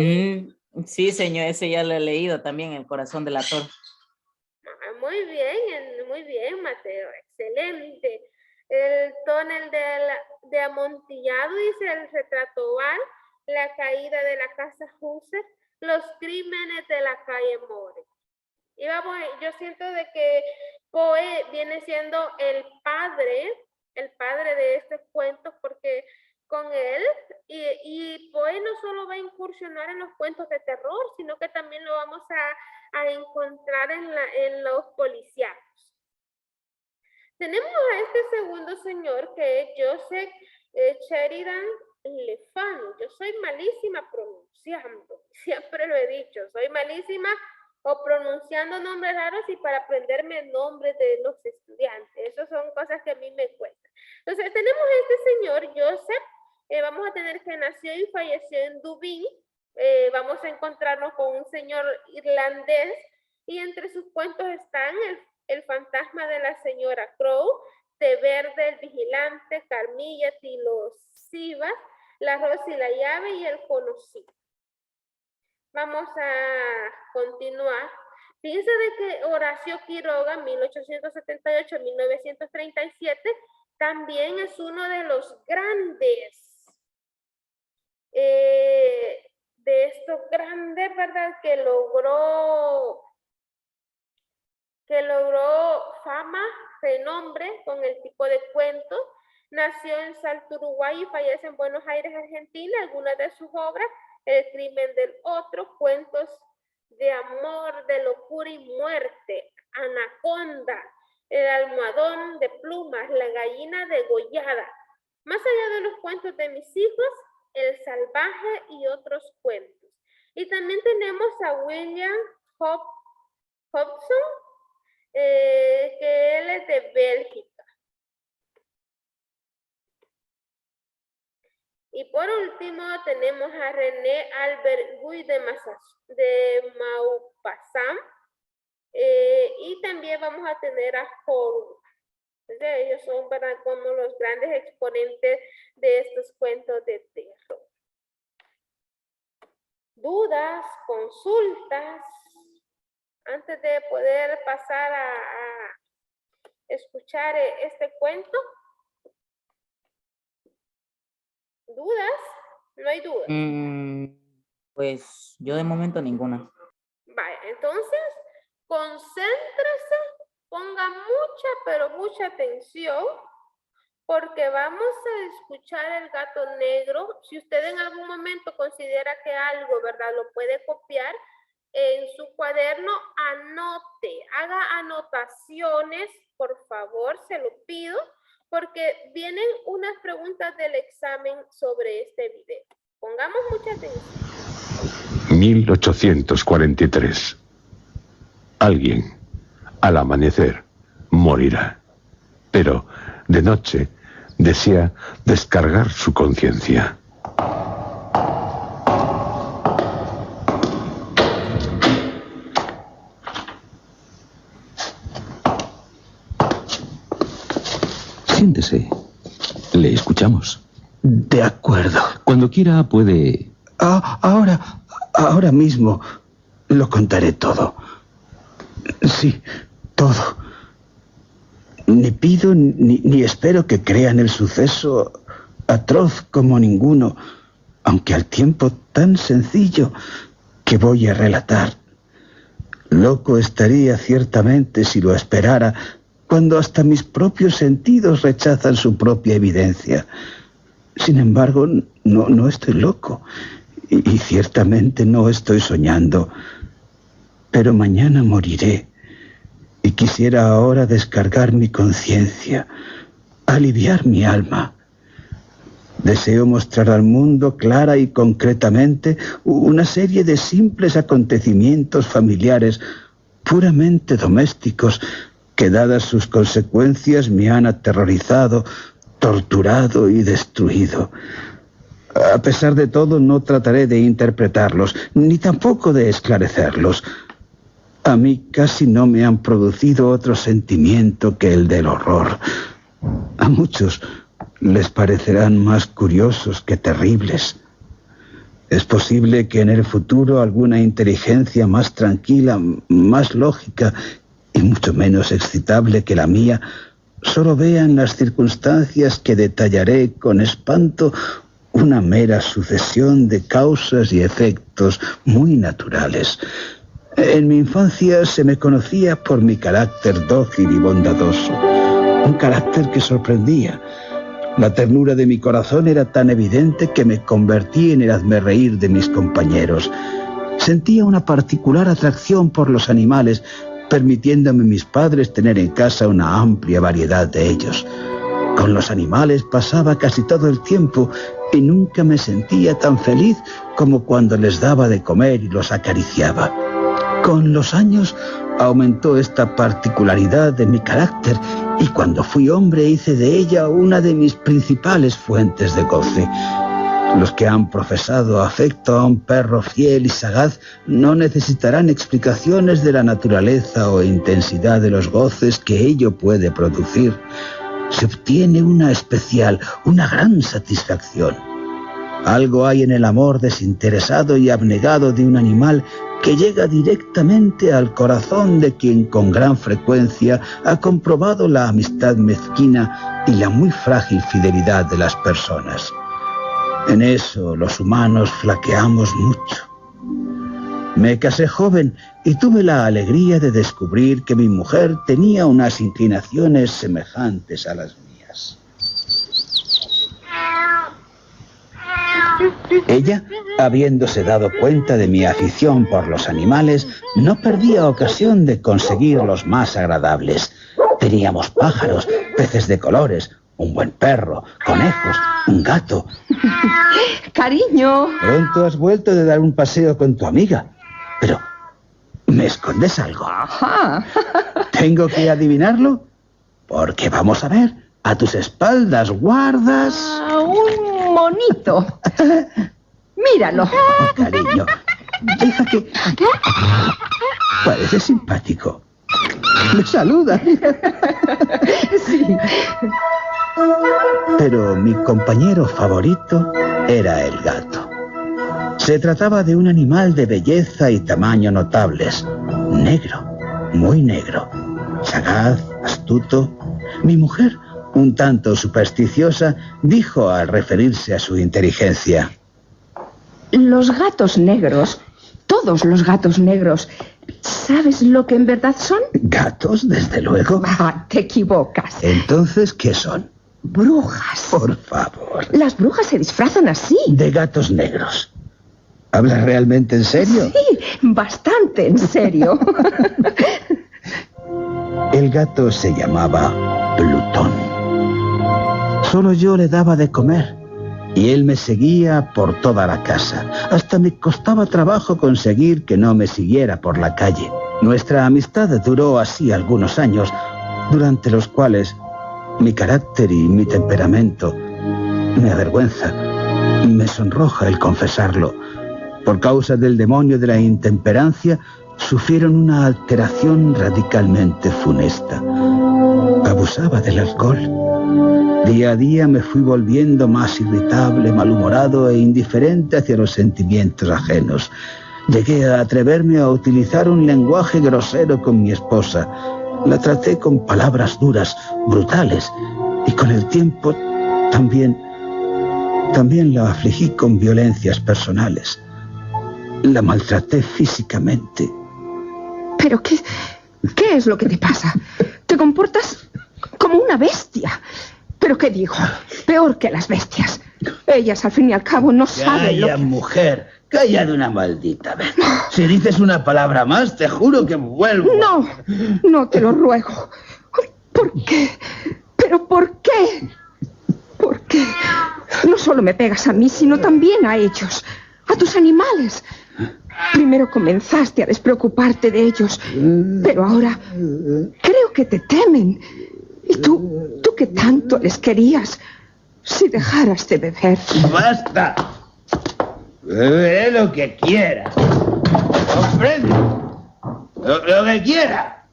Sí, señor, ese ya lo he leído también, El corazón del actor. Muy bien, Mateo, excelente. El tonel de Amontillado, dice el retrato oval, La caída de la casa Husser, Los crímenes de la calle More. Y vamos, yo siento de que Poe viene siendo el padre de estos cuentos, porque con él, y Poe no solo va a incursionar en los cuentos de terror, sino que también lo vamos a encontrar en los policíacos. Tenemos a este segundo señor que es Joseph Sheridan Le Fanu. Yo soy malísima pronunciando, siempre lo he dicho, soy malísima o pronunciando nombres raros y para aprenderme nombres de los estudiantes. Esas son cosas que a mí me cuestan. Entonces tenemos a este señor Joseph, vamos a tener que nació y falleció en Dublín. Vamos a encontrarnos con un señor irlandés y entre sus cuentos están el fantasma de la señora Crow, Té Verde, El Vigilante, Carmilla, Tilo Sivas, La Rosa y la Llave y El Conocido. Vamos a continuar. Fíjense de que Horacio Quiroga, 1878-1937, también es uno de los grandes de estos grandes, ¿verdad? Que logró fama, renombre con el tipo de cuentos. Nació en Salto, Uruguay y fallece en Buenos Aires, Argentina. Algunas de sus obras, El crimen del otro, Cuentos de amor, de locura y muerte, Anaconda. anaconda, el almohadón de plumas, la gallina degollada. Más allá de los cuentos de mis hijos, El salvaje y otros cuentos. Y también tenemos a William Hobson, que él es de Bélgica. Y por último tenemos a René Albert Guy de Maupassant. Y también vamos a tener a Horwood. Ellos son, ¿verdad?, como los grandes exponentes de estos cuentos de terror. ¿Dudas? ¿Consultas? Antes de poder pasar a escuchar este cuento. ¿Dudas? No hay dudas. Pues yo de momento ninguna. Vale, entonces concéntrese, ponga mucha, pero mucha atención, porque vamos a escuchar El gato negro. Si usted en algún momento considera que algo, ¿verdad?, lo puede copiar en su cuaderno, anote, haga anotaciones, por favor, se lo pido, porque vienen unas preguntas del examen sobre este video. Pongamos mucha atención. 1843. Alguien, al amanecer, morirá, pero de noche desea descargar su conciencia. Siéntese. Le escuchamos. De acuerdo. Cuando quiera puede... Ahora mismo lo contaré todo. Sí, todo. Ni pido ni espero que crean el suceso atroz como ninguno, aunque al tiempo tan sencillo que voy a relatar. Loco estaría ciertamente si lo esperara, cuando hasta mis propios sentidos rechazan su propia evidencia. Sin embargo, no estoy loco, y ciertamente no estoy soñando. Pero mañana moriré, y quisiera ahora descargar mi conciencia, aliviar mi alma. Deseo mostrar al mundo clara y concretamente una serie de simples acontecimientos familiares, puramente domésticos, que dadas sus consecuencias me han aterrorizado, torturado y destruido. A pesar de todo, no trataré de interpretarlos, ni tampoco de esclarecerlos. A mí casi no me han producido otro sentimiento que el del horror. A muchos les parecerán más curiosos que terribles. Es posible que en el futuro alguna inteligencia más tranquila, más lógica y mucho menos excitable que la mía solo vea en las circunstancias que detallaré con espanto una mera sucesión de causas y efectos muy naturales. En mi infancia se me conocía por mi carácter dócil y bondadoso, un carácter que sorprendía. La ternura de mi corazón era tan evidente que me convertí en el hazmerreír de mis compañeros. Sentía una particular atracción por los animales, permitiéndome mis padres tener en casa una amplia variedad de ellos. Con los animales pasaba casi todo el tiempo y nunca me sentía tan feliz como cuando les daba de comer y los acariciaba. Con los años aumentó esta particularidad de mi carácter y cuando fui hombre hice de ella una de mis principales fuentes de goce. Los que han profesado afecto a un perro fiel y sagaz no necesitarán explicaciones de la naturaleza o intensidad de los goces que ello puede producir. Se obtiene una especial, una gran satisfacción. Algo hay en el amor desinteresado y abnegado de un animal que llega directamente al corazón de quien con gran frecuencia ha comprobado la amistad mezquina y la muy frágil fidelidad de las personas. En eso los humanos flaqueamos mucho. Me casé joven y tuve la alegría de descubrir que mi mujer tenía unas inclinaciones semejantes a las mías. Ella, habiéndose dado cuenta de mi afición por los animales, no perdía ocasión de conseguir los más agradables. Teníamos pájaros, peces de colores, un buen perro, conejos, un gato. Cariño. Pronto has vuelto de dar un paseo con tu amiga. Pero, ¿me escondes algo? Ajá. ¿Tengo que adivinarlo? Porque vamos a ver, a tus espaldas guardas... Un monito. Míralo. Oh, cariño, deja que... Parece simpático. Me saluda. Sí. Pero mi compañero favorito era el gato. Se trataba de un animal de belleza y tamaño notables. Negro, muy negro. Sagaz, astuto. Mi mujer, un tanto supersticiosa, dijo al referirse a su inteligencia: Los gatos negros, todos los gatos negros, ¿sabes lo que en verdad son? ¿Gatos, desde luego? Ah, te equivocas. Entonces, ¿qué son? Brujas. Por favor. Las brujas se disfrazan así. De gatos negros. ¿Hablas realmente en serio? Sí, bastante en serio. El gato se llamaba Plutón. Solo yo le daba de comer y él me seguía por toda la casa. Hasta me costaba trabajo conseguir que no me siguiera por la calle. Nuestra amistad duró así algunos años, durante los cuales mi carácter y mi temperamento me avergüenza, me sonroja el confesarlo. Por causa del demonio de la intemperancia, sufrieron una alteración radicalmente funesta. Abusaba del alcohol. Día a día me fui volviendo más irritable, malhumorado e indiferente hacia los sentimientos ajenos. Llegué a atreverme a utilizar un lenguaje grosero con mi esposa. La traté con palabras duras, brutales, y con el tiempo también la afligí con violencias personales. La maltraté físicamente. ¿Pero qué es lo que te pasa? Te comportas como una bestia. ¿Pero qué digo? Peor que las bestias. Ellas, al fin y al cabo, no saben lo que... Calla, mujer. Calla de una maldita vez. Si dices una palabra más, te juro que vuelvo. No te lo ruego. ¿Por qué? ¿Pero por qué? ¿Por qué? No solo me pegas a mí, sino también a ellos. A tus animales. Primero comenzaste a despreocuparte de ellos, pero ahora creo que te temen. Y tú que tanto les querías, si dejaras de beber. ¡Basta! Beberé lo que quiera. ¿Comprende? Lo que quiera.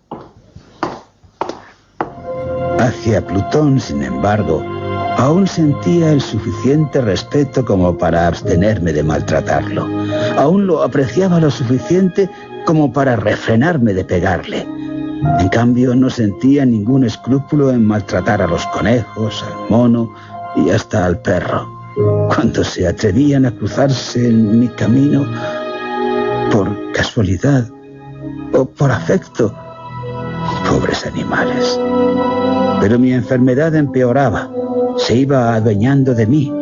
Hacia Plutón, sin embargo, aún sentía el suficiente respeto como para abstenerme de maltratarlo. Aún lo apreciaba lo suficiente como para refrenarme de pegarle. En cambio, no sentía ningún escrúpulo en maltratar a los conejos, al mono y hasta al perro, cuando se atrevían a cruzarse en mi camino por casualidad o por afecto. Pobres animales. Pero mi enfermedad empeoraba. Se iba adueñando de mí.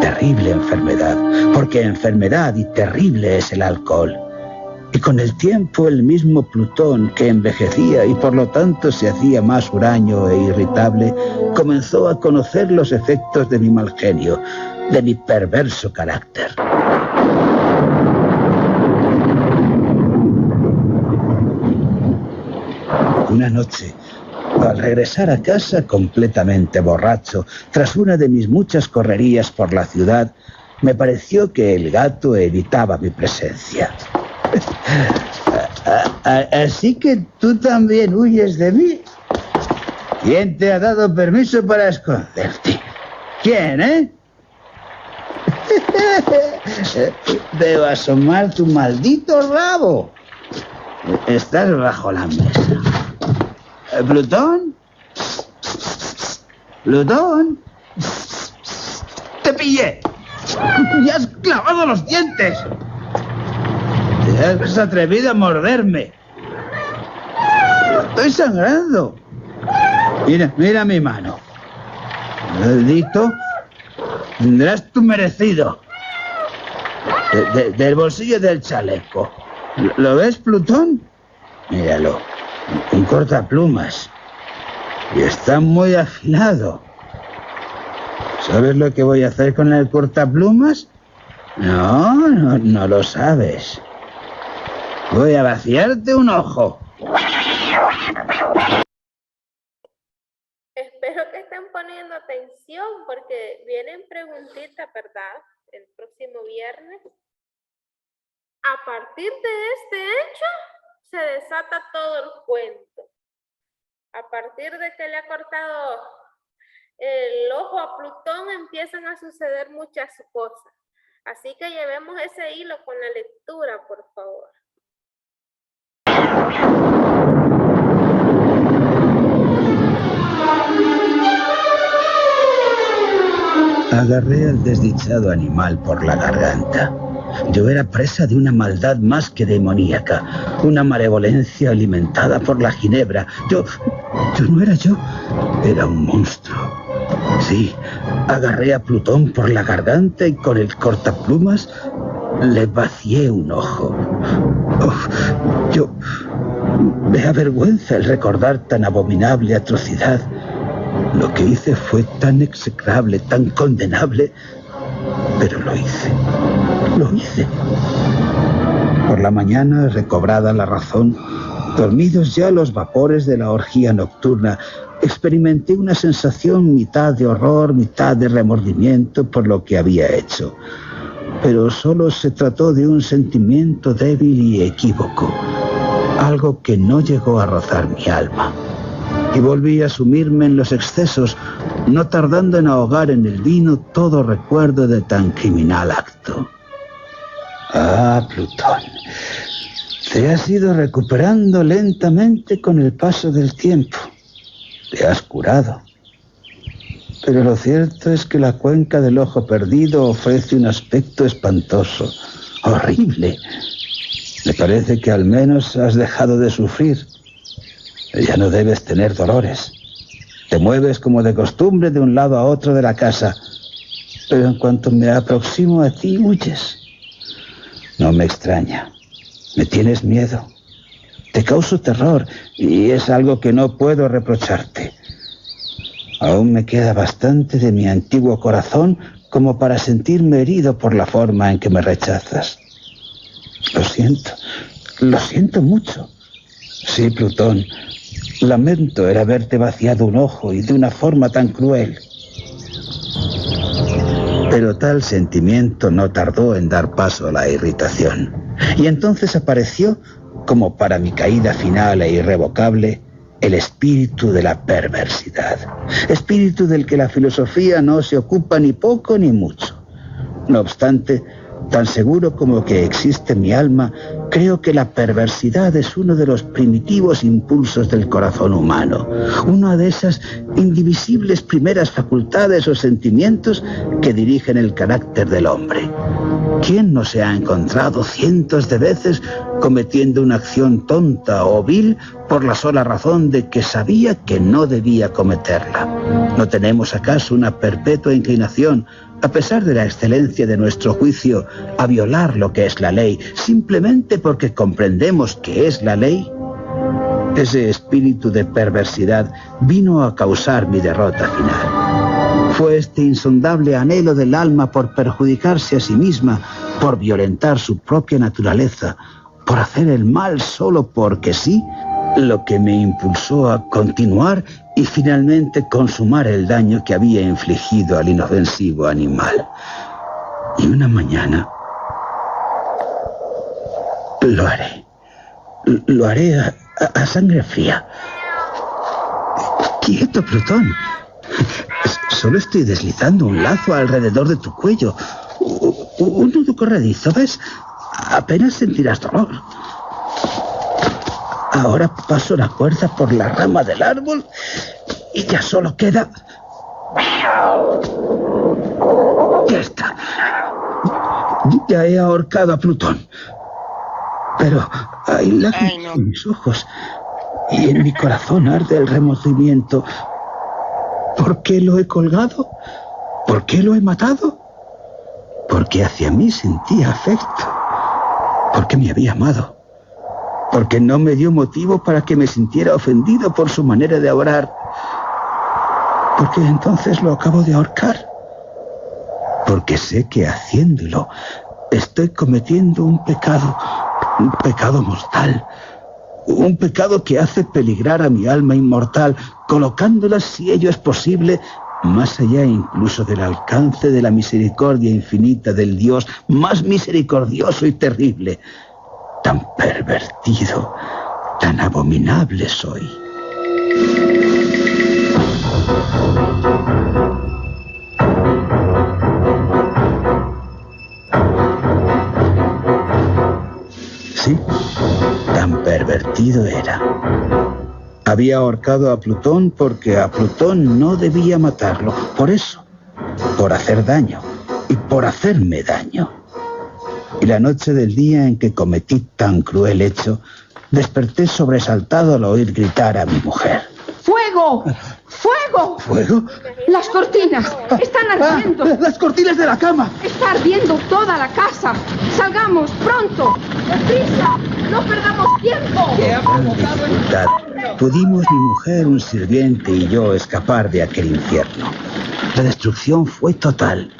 Terrible enfermedad, porque enfermedad y terrible es el alcohol. Y con el tiempo el mismo Plutón, que envejecía y por lo tanto se hacía más huraño e irritable, comenzó a conocer los efectos de mi mal genio, de mi perverso carácter. Una noche, al regresar a casa completamente borracho, tras una de mis muchas correrías por la ciudad, me pareció que el gato evitaba mi presencia. Así que tú también huyes de mí. ¿Quién te ha dado permiso para esconderte? ¿Quién, eh? Veo asomar tu maldito rabo. Estás bajo la mesa. ¿Plutón? ¿Plutón? ¡Te pillé! ¡Me has clavado los dientes! ¡Te has atrevido a morderme! ¡Estoy sangrando! Mira mi mano. Maldito, tendrás tu merecido. del bolsillo del chaleco. ¿Lo ves, Plutón? Míralo. Un cortaplumas. Y está muy afilado. ¿Sabes lo que voy a hacer con el cortaplumas? No lo sabes. Voy a vaciarte un ojo. Espero que estén poniendo atención porque vienen preguntitas, ¿verdad? El próximo viernes. A partir de este hecho, se desata todo el cuento. A partir de que le ha cortado el ojo a Plutón, empiezan a suceder muchas cosas. Así que llevemos ese hilo con la lectura, por favor. Agarré al desdichado animal por la garganta. Yo era presa de una maldad más que demoníaca, una malevolencia alimentada por la ginebra. Yo no era yo, era un monstruo. Sí, agarré a Plutón por la garganta y con el cortaplumas le vacié un ojo. Me avergüenza el recordar tan abominable atrocidad. Lo que hice fue tan execrable, tan condenable, pero lo hice. Por la mañana, recobrada la razón, dormidos ya los vapores de la orgía nocturna, experimenté una sensación mitad de horror, mitad de remordimiento por lo que había hecho. Pero solo se trató de un sentimiento débil y equívoco, algo que no llegó a rozar mi alma. Y volví a sumirme en los excesos, no tardando en ahogar en el vino todo recuerdo de tan criminal acto. Ah, Plutón, te has ido recuperando lentamente con el paso del tiempo. Te has curado. Pero lo cierto es que la cuenca del ojo perdido ofrece un aspecto espantoso, horrible. Me parece que al menos has dejado de sufrir. Ya no debes tener dolores. Te mueves como de costumbre de un lado a otro de la casa. Pero en cuanto me aproximo a ti, huyes. No me extraña. Me tienes miedo. Te causo terror y es algo que no puedo reprocharte. Aún me queda bastante de mi antiguo corazón como para sentirme herido por la forma en que me rechazas. Lo siento mucho. Sí, Plutón, lamento el haberte vaciado un ojo y de una forma tan cruel. Pero tal sentimiento no tardó en dar paso a la irritación. Y entonces apareció, como para mi caída final e irrevocable, el espíritu de la perversidad. Espíritu del que la filosofía no se ocupa ni poco ni mucho. No obstante, tan seguro como que existe mi alma, creo que la perversidad es uno de los primitivos impulsos del corazón humano, una de esas indivisibles primeras facultades o sentimientos que dirigen el carácter del hombre. ¿Quién no se ha encontrado cientos de veces cometiendo una acción tonta o vil por la sola razón de que sabía que no debía cometerla? ¿No tenemos acaso una perpetua inclinación, a pesar de la excelencia de nuestro juicio, a violar lo que es la ley, simplemente porque comprendemos que es la ley? Ese espíritu de perversidad vino a causar mi derrota final. Fue este insondable anhelo del alma por perjudicarse a sí misma, por violentar su propia naturaleza, por hacer el mal solo porque sí, lo que me impulsó a continuar y finalmente consumar el daño que había infligido al inofensivo animal. Y una mañana lo haré a sangre fría. Quieto, Plutón. Solo estoy deslizando un lazo alrededor de tu cuello. Un nudo corredizo, ¿ves? Apenas sentirás dolor. Ahora paso la cuerda por la rama del árbol y ya solo queda... Ya está. Ya he ahorcado a Plutón. Pero hay lágrimas en mis ojos y en mi corazón arde el remordimiento. ¿Por qué lo he colgado? ¿Por qué lo he matado? porque hacia mí sentía afecto, porque me había amado, porque no me dio motivo para que me sintiera ofendido por su manera de obrar, porque entonces lo acabo de ahorcar, porque sé que haciéndolo estoy cometiendo un pecado mortal, un pecado que hace peligrar a mi alma inmortal, colocándola, si ello es posible, más allá incluso del alcance de la misericordia infinita del Dios más misericordioso y terrible. Tan pervertido, tan abominable soy. Sí, tan pervertido era. Había ahorcado a Plutón porque a Plutón no debía matarlo. Por eso, por hacer daño y por hacerme daño. Y la noche del día en que cometí tan cruel hecho, desperté sobresaltado al oír gritar a mi mujer. ¡Fuego! ¡Fuego! ¿Fuego? Las cortinas están ardiendo. ¡Las cortinas de la cama! Está ardiendo toda la casa. Salgamos pronto. ¡Deprisa! ¡No perdamos tiempo! Con dificultad pudimos mi mujer, un sirviente y yo escapar de aquel infierno. La destrucción fue total.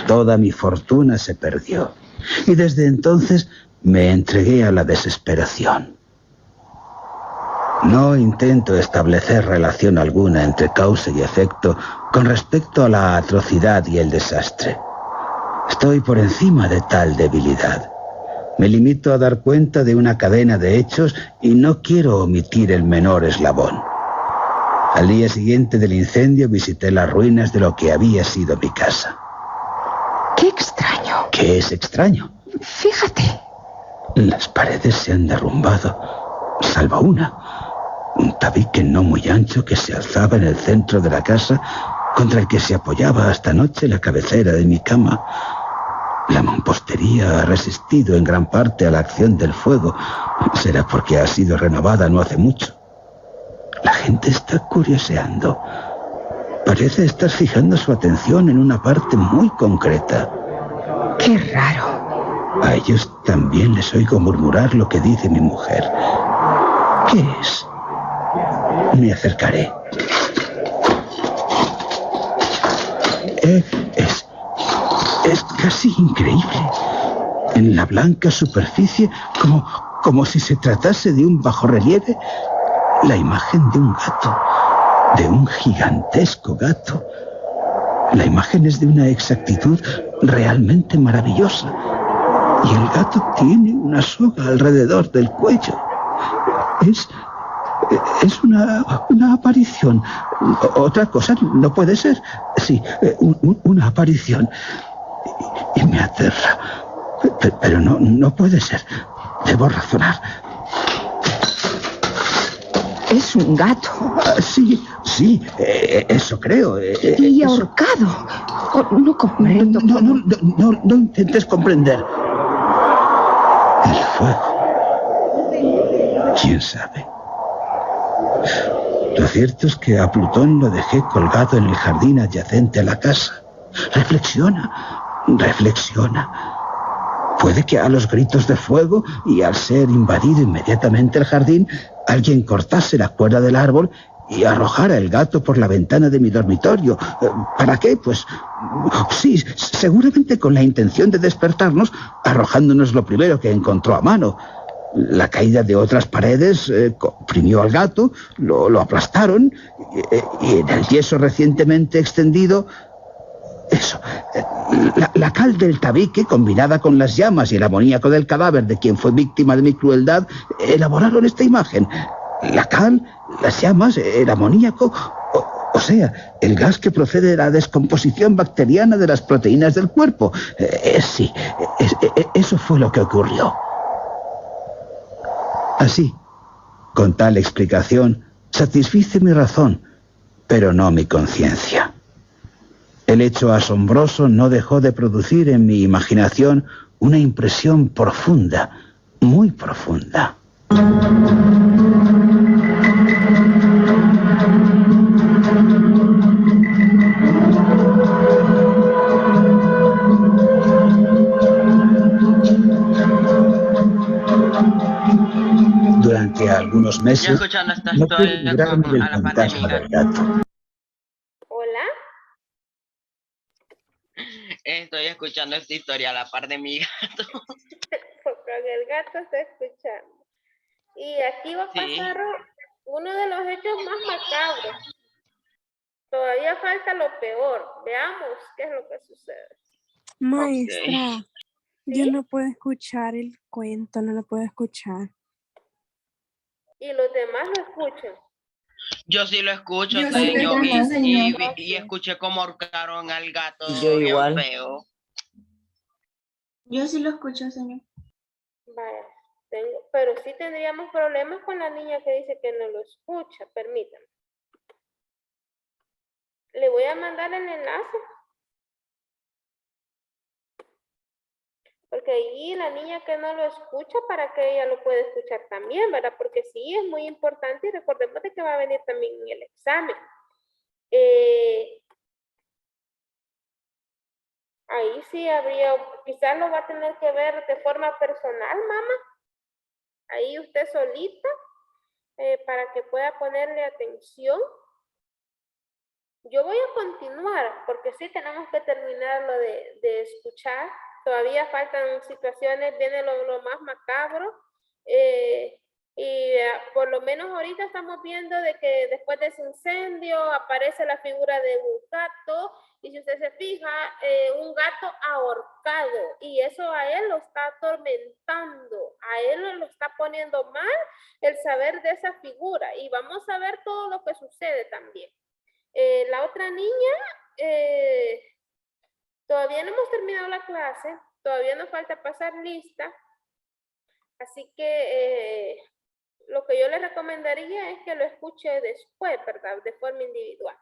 Toda mi fortuna se perdió. Y desde entonces me entregué a la desesperación. No intento establecer relación alguna entre causa y efecto con respecto a la atrocidad y el desastre. Estoy por encima de tal debilidad. Me limito a dar cuenta de una cadena de hechos y no quiero omitir el menor eslabón. Al día siguiente del incendio visité las ruinas de lo que había sido mi casa. ¡Qué extraño! ¿Qué es extraño? Fíjate. Las paredes se han derrumbado, salvo una. Un tabique no muy ancho que se alzaba en el centro de la casa, contra el que se apoyaba hasta anoche la cabecera de mi cama. La mampostería ha resistido en gran parte a la acción del fuego. Será porque ha sido renovada no hace mucho. La gente está curioseando. Parece estar fijando su atención en una parte muy concreta. ¡Qué raro! A ellos también les oigo murmurar lo que dice mi mujer. ¿Qué es? Me acercaré. Es casi increíble. En la blanca superficie, como si se tratase de un bajorrelieve, la imagen de un gato, de un gigantesco gato. La imagen es de una exactitud realmente maravillosa. Y el gato tiene una soga alrededor del cuello. Es una aparición. Otra cosa no puede ser. Sí, una aparición. Y me aterra. Pero no puede ser. Debo razonar. Es un gato. Sí, eso creo. Y ahorcado. Oh, no comprendo. No intentes comprender. El fuego. ¿Quién sabe? Lo cierto es que a Plutón lo dejé colgado en el jardín adyacente a la casa. Reflexiona. Puede que a los gritos de fuego y al ser invadido inmediatamente el jardín, alguien cortase la cuerda del árbol y arrojara el gato por la ventana de mi dormitorio. ¿Para qué? Pues sí, seguramente con la intención de despertarnos, arrojándonos lo primero que encontró a mano. La caída de otras paredes comprimió al gato, lo aplastaron y en el yeso recientemente extendido... Eso, la cal del tabique combinada con las llamas y el amoníaco del cadáver de quien fue víctima de mi crueldad elaboraron esta imagen. La cal, las llamas, el amoníaco, o sea, el gas que procede de la descomposición bacteriana de las proteínas del cuerpo. Sí, eso fue lo que ocurrió. Así, con tal explicación, satisfice mi razón, pero no mi conciencia. El hecho asombroso no dejó de producir en mi imaginación una impresión profunda, muy profunda. últimos Yo meses, escuchando esta no pude historia librarme del a la par de mi fantasma del gato. gato. Hola. Estoy escuchando esta historia a la par de mi gato. Con el gato está escuchando. Y aquí va a Sí. pasar uno de los hechos más macabros. Todavía falta lo peor. Veamos qué es lo que sucede. Maestra, yo ¿Sí? no puedo escuchar el cuento, no lo puedo escuchar. Y los demás lo escuchan. Yo sí lo escucho, Yo sí lo señor, escucho, señor. y escuché cómo ahorcaron al gato Yo bien igual. feo. Yo sí lo escucho, señor. Vaya, pero sí tendríamos problemas con la niña que dice que no lo escucha. Permítame. Le voy a mandar el enlace. Porque ahí la niña que no lo escucha, para que ella lo pueda escuchar también, ¿verdad? Porque sí es muy importante y recordemos de que va a venir también en el examen. Ahí sí habría, quizás lo va a tener que ver de forma personal, mamá. Ahí usted solita, para que pueda ponerle atención. Yo voy a continuar, porque sí tenemos que terminarlo de escuchar. Todavía faltan situaciones, viene lo más macabro. Por lo menos ahorita estamos viendo de que después de ese incendio aparece la figura de un gato. Y si usted se fija, un gato ahorcado. Y eso a él lo está atormentando. A él lo está poniendo mal el saber de esa figura. Y vamos a ver todo lo que sucede también. La otra niña, todavía no hemos terminado la clase, todavía nos falta pasar lista, así que lo que yo le recomendaría es que lo escuche después, ¿verdad? De forma individual.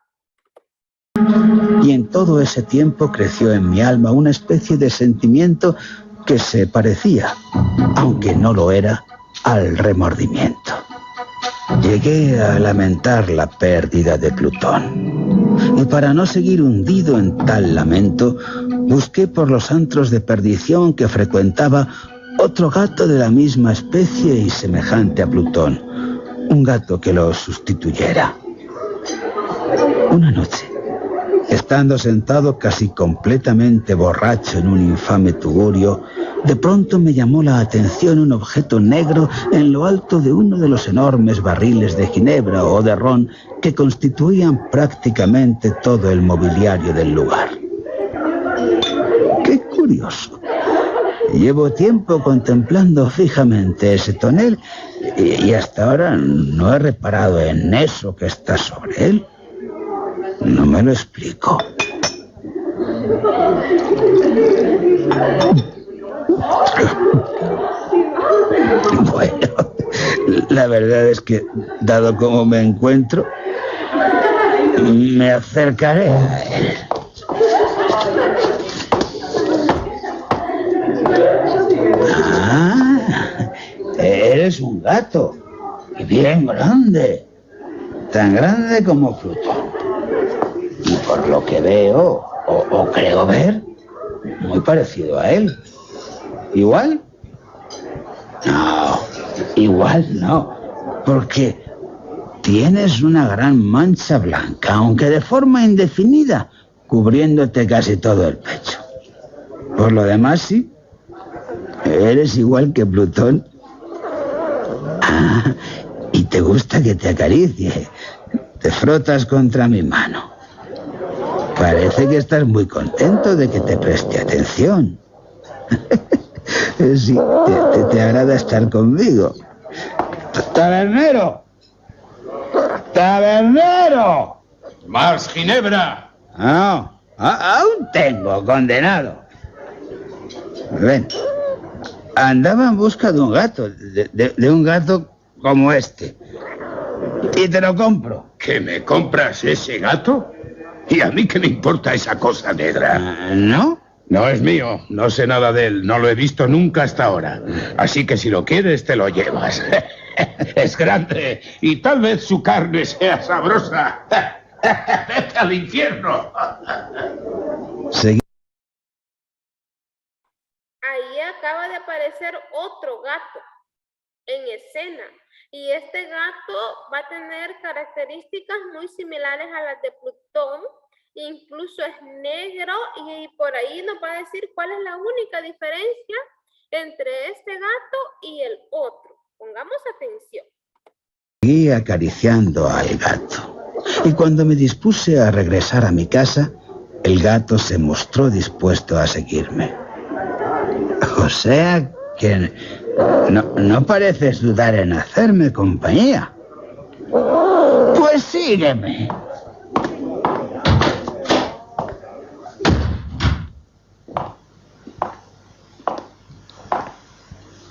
Y en todo ese tiempo creció en mi alma una especie de sentimiento que se parecía, aunque no lo era, al remordimiento. Llegué a lamentar la pérdida de Plutón. Y para no seguir hundido en tal lamento, busqué por los antros de perdición que frecuentaba otro gato de la misma especie y semejante a Plutón. Un gato que lo sustituyera. Una noche, estando sentado casi completamente borracho en un infame tugurio, de pronto me llamó la atención un objeto negro en lo alto de uno de los enormes barriles de ginebra o de ron que constituían prácticamente todo el mobiliario del lugar. ¡Qué curioso! Llevo tiempo contemplando fijamente ese tonel y hasta ahora no he reparado en eso que está sobre él. No me lo explico. Bueno, la verdad es que, dado como me encuentro, me acercaré a él. Ah, eres un gato, y bien grande, tan grande como Plutón. Y por lo que veo, o creo ver, muy parecido a él. ¿Igual? No, igual no, porque tienes una gran mancha blanca, aunque de forma indefinida, cubriéndote casi todo el pecho. Por lo demás, sí, eres igual que Plutón. Ah, y te gusta que te acaricie, te frotas contra mi mano. Parece que estás muy contento de que te preste atención. Sí, te agrada estar conmigo. ¡Tabernero! ¡Tabernero! ¡Más ginebra! No, aún tengo, condenado. Ven, andaba en busca de un gato, de un gato como este. Y te lo compro. ¿Que me compras ese gato? ¿Y a mí qué me importa esa cosa negra? ¿No? No es mío, no sé nada de él, no lo he visto nunca hasta ahora. Así que si lo quieres, te lo llevas. Es grande y tal vez su carne sea sabrosa. ¡Vete al infierno! Ahí acaba de aparecer otro gato. en escena. Y este gato va a tener características muy similares a las de Plutón, incluso es negro y por ahí nos va a decir cuál es la única diferencia entre este gato y el otro. Pongamos atención. Seguí acariciando al gato. Y cuando me dispuse a regresar a mi casa, el gato se mostró dispuesto a seguirme. O sea que no pareces dudar en hacerme compañía. Pues sígueme.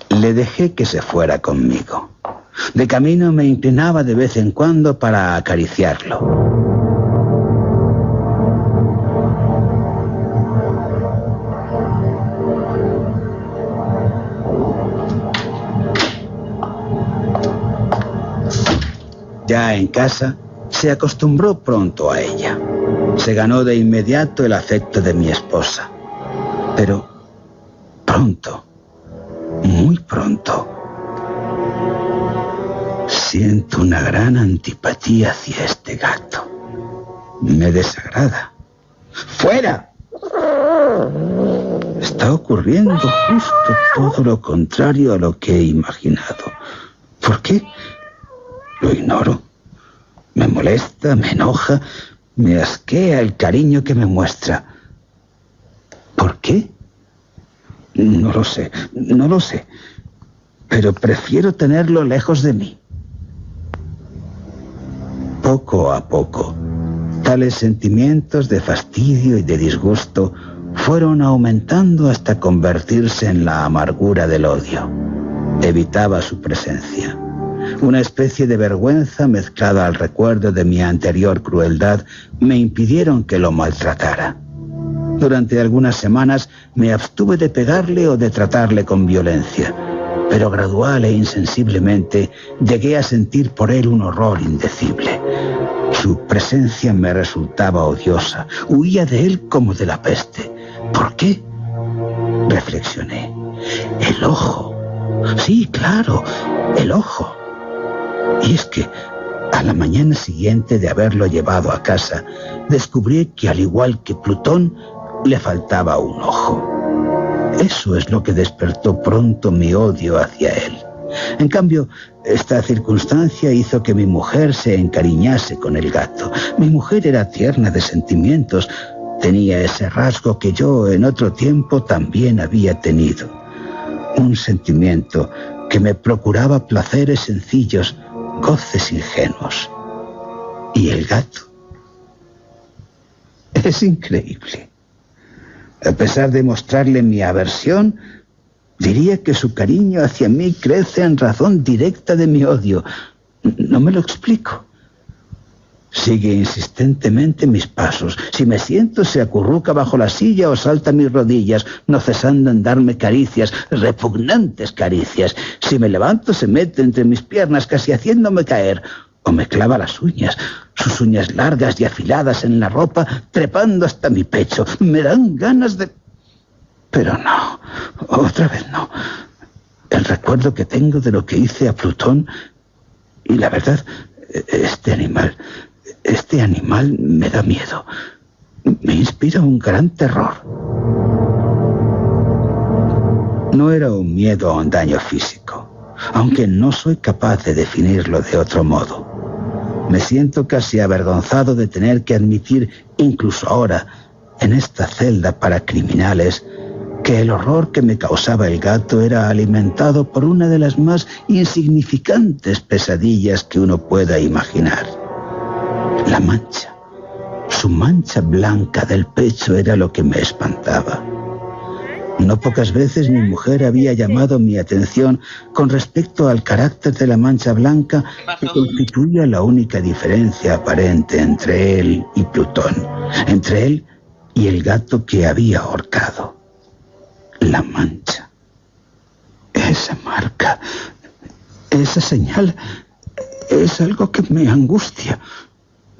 Le dejé que se fuera conmigo. De camino me inclinaba de vez en cuando para acariciarlo. Ya en casa, se acostumbró pronto a ella. Se ganó de inmediato el afecto de mi esposa. Pero pronto, muy pronto, siento una gran antipatía hacia este gato. Me desagrada. ¡Fuera! Está ocurriendo justo todo lo contrario a lo que he imaginado. ¿Por qué? Lo ignoro. Me molesta, me enoja, me asquea el cariño que me muestra. ¿Por qué? No lo sé, no lo sé. Pero prefiero tenerlo lejos de mí. Poco a poco, tales sentimientos de fastidio y de disgusto fueron aumentando hasta convertirse en la amargura del odio. Evitaba su presencia. Una especie de vergüenza mezclada al recuerdo de mi anterior crueldad me impidieron que lo maltratara. Durante algunas semanas me abstuve de pegarle o de tratarle con violencia, pero gradual e insensiblemente llegué a sentir por él un horror indecible. Su presencia me resultaba odiosa, huía de él como de la peste. ¿Por qué? Reflexioné. El ojo. Sí, claro, el ojo. Y es que, a la mañana siguiente de haberlo llevado a casa, descubrí que, al igual que Plutón, le faltaba un ojo. Eso es lo que despertó pronto mi odio hacia él. En cambio, esta circunstancia hizo que mi mujer se encariñase con el gato. Mi mujer era tierna de sentimientos. Tenía ese rasgo que yo en otro tiempo también había tenido. Un sentimiento que me procuraba placeres sencillos, goces ingenuos. ¿Y el gato? Es increíble. A pesar de mostrarle mi aversión, diría que su cariño hacia mí crece en razón directa de mi odio. No me lo explico. Sigue insistentemente mis pasos. Si me siento, se acurruca bajo la silla o salta a mis rodillas, no cesando en darme caricias, repugnantes caricias. Si me levanto, se mete entre mis piernas, casi haciéndome caer, o me clava las uñas, sus uñas largas y afiladas en la ropa, trepando hasta mi pecho. Me dan ganas de... Pero no, otra vez no. El recuerdo que tengo de lo que hice a Plutón, y la verdad, este animal me da miedo. Me inspira un gran terror. No era un miedo a un daño físico, aunque no soy capaz de definirlo de otro modo. Me siento casi avergonzado de tener que admitir, incluso ahora, en esta celda para criminales, que el horror que me causaba el gato era alimentado por una de las más insignificantes pesadillas que uno pueda imaginar. La mancha. Su mancha blanca del pecho era lo que me espantaba. No pocas veces mi mujer había llamado mi atención con respecto al carácter de la mancha blanca que constituía la única diferencia aparente entre él y Plutón, entre él y el gato que había ahorcado. La mancha. Esa marca, esa señal, es algo que me angustia.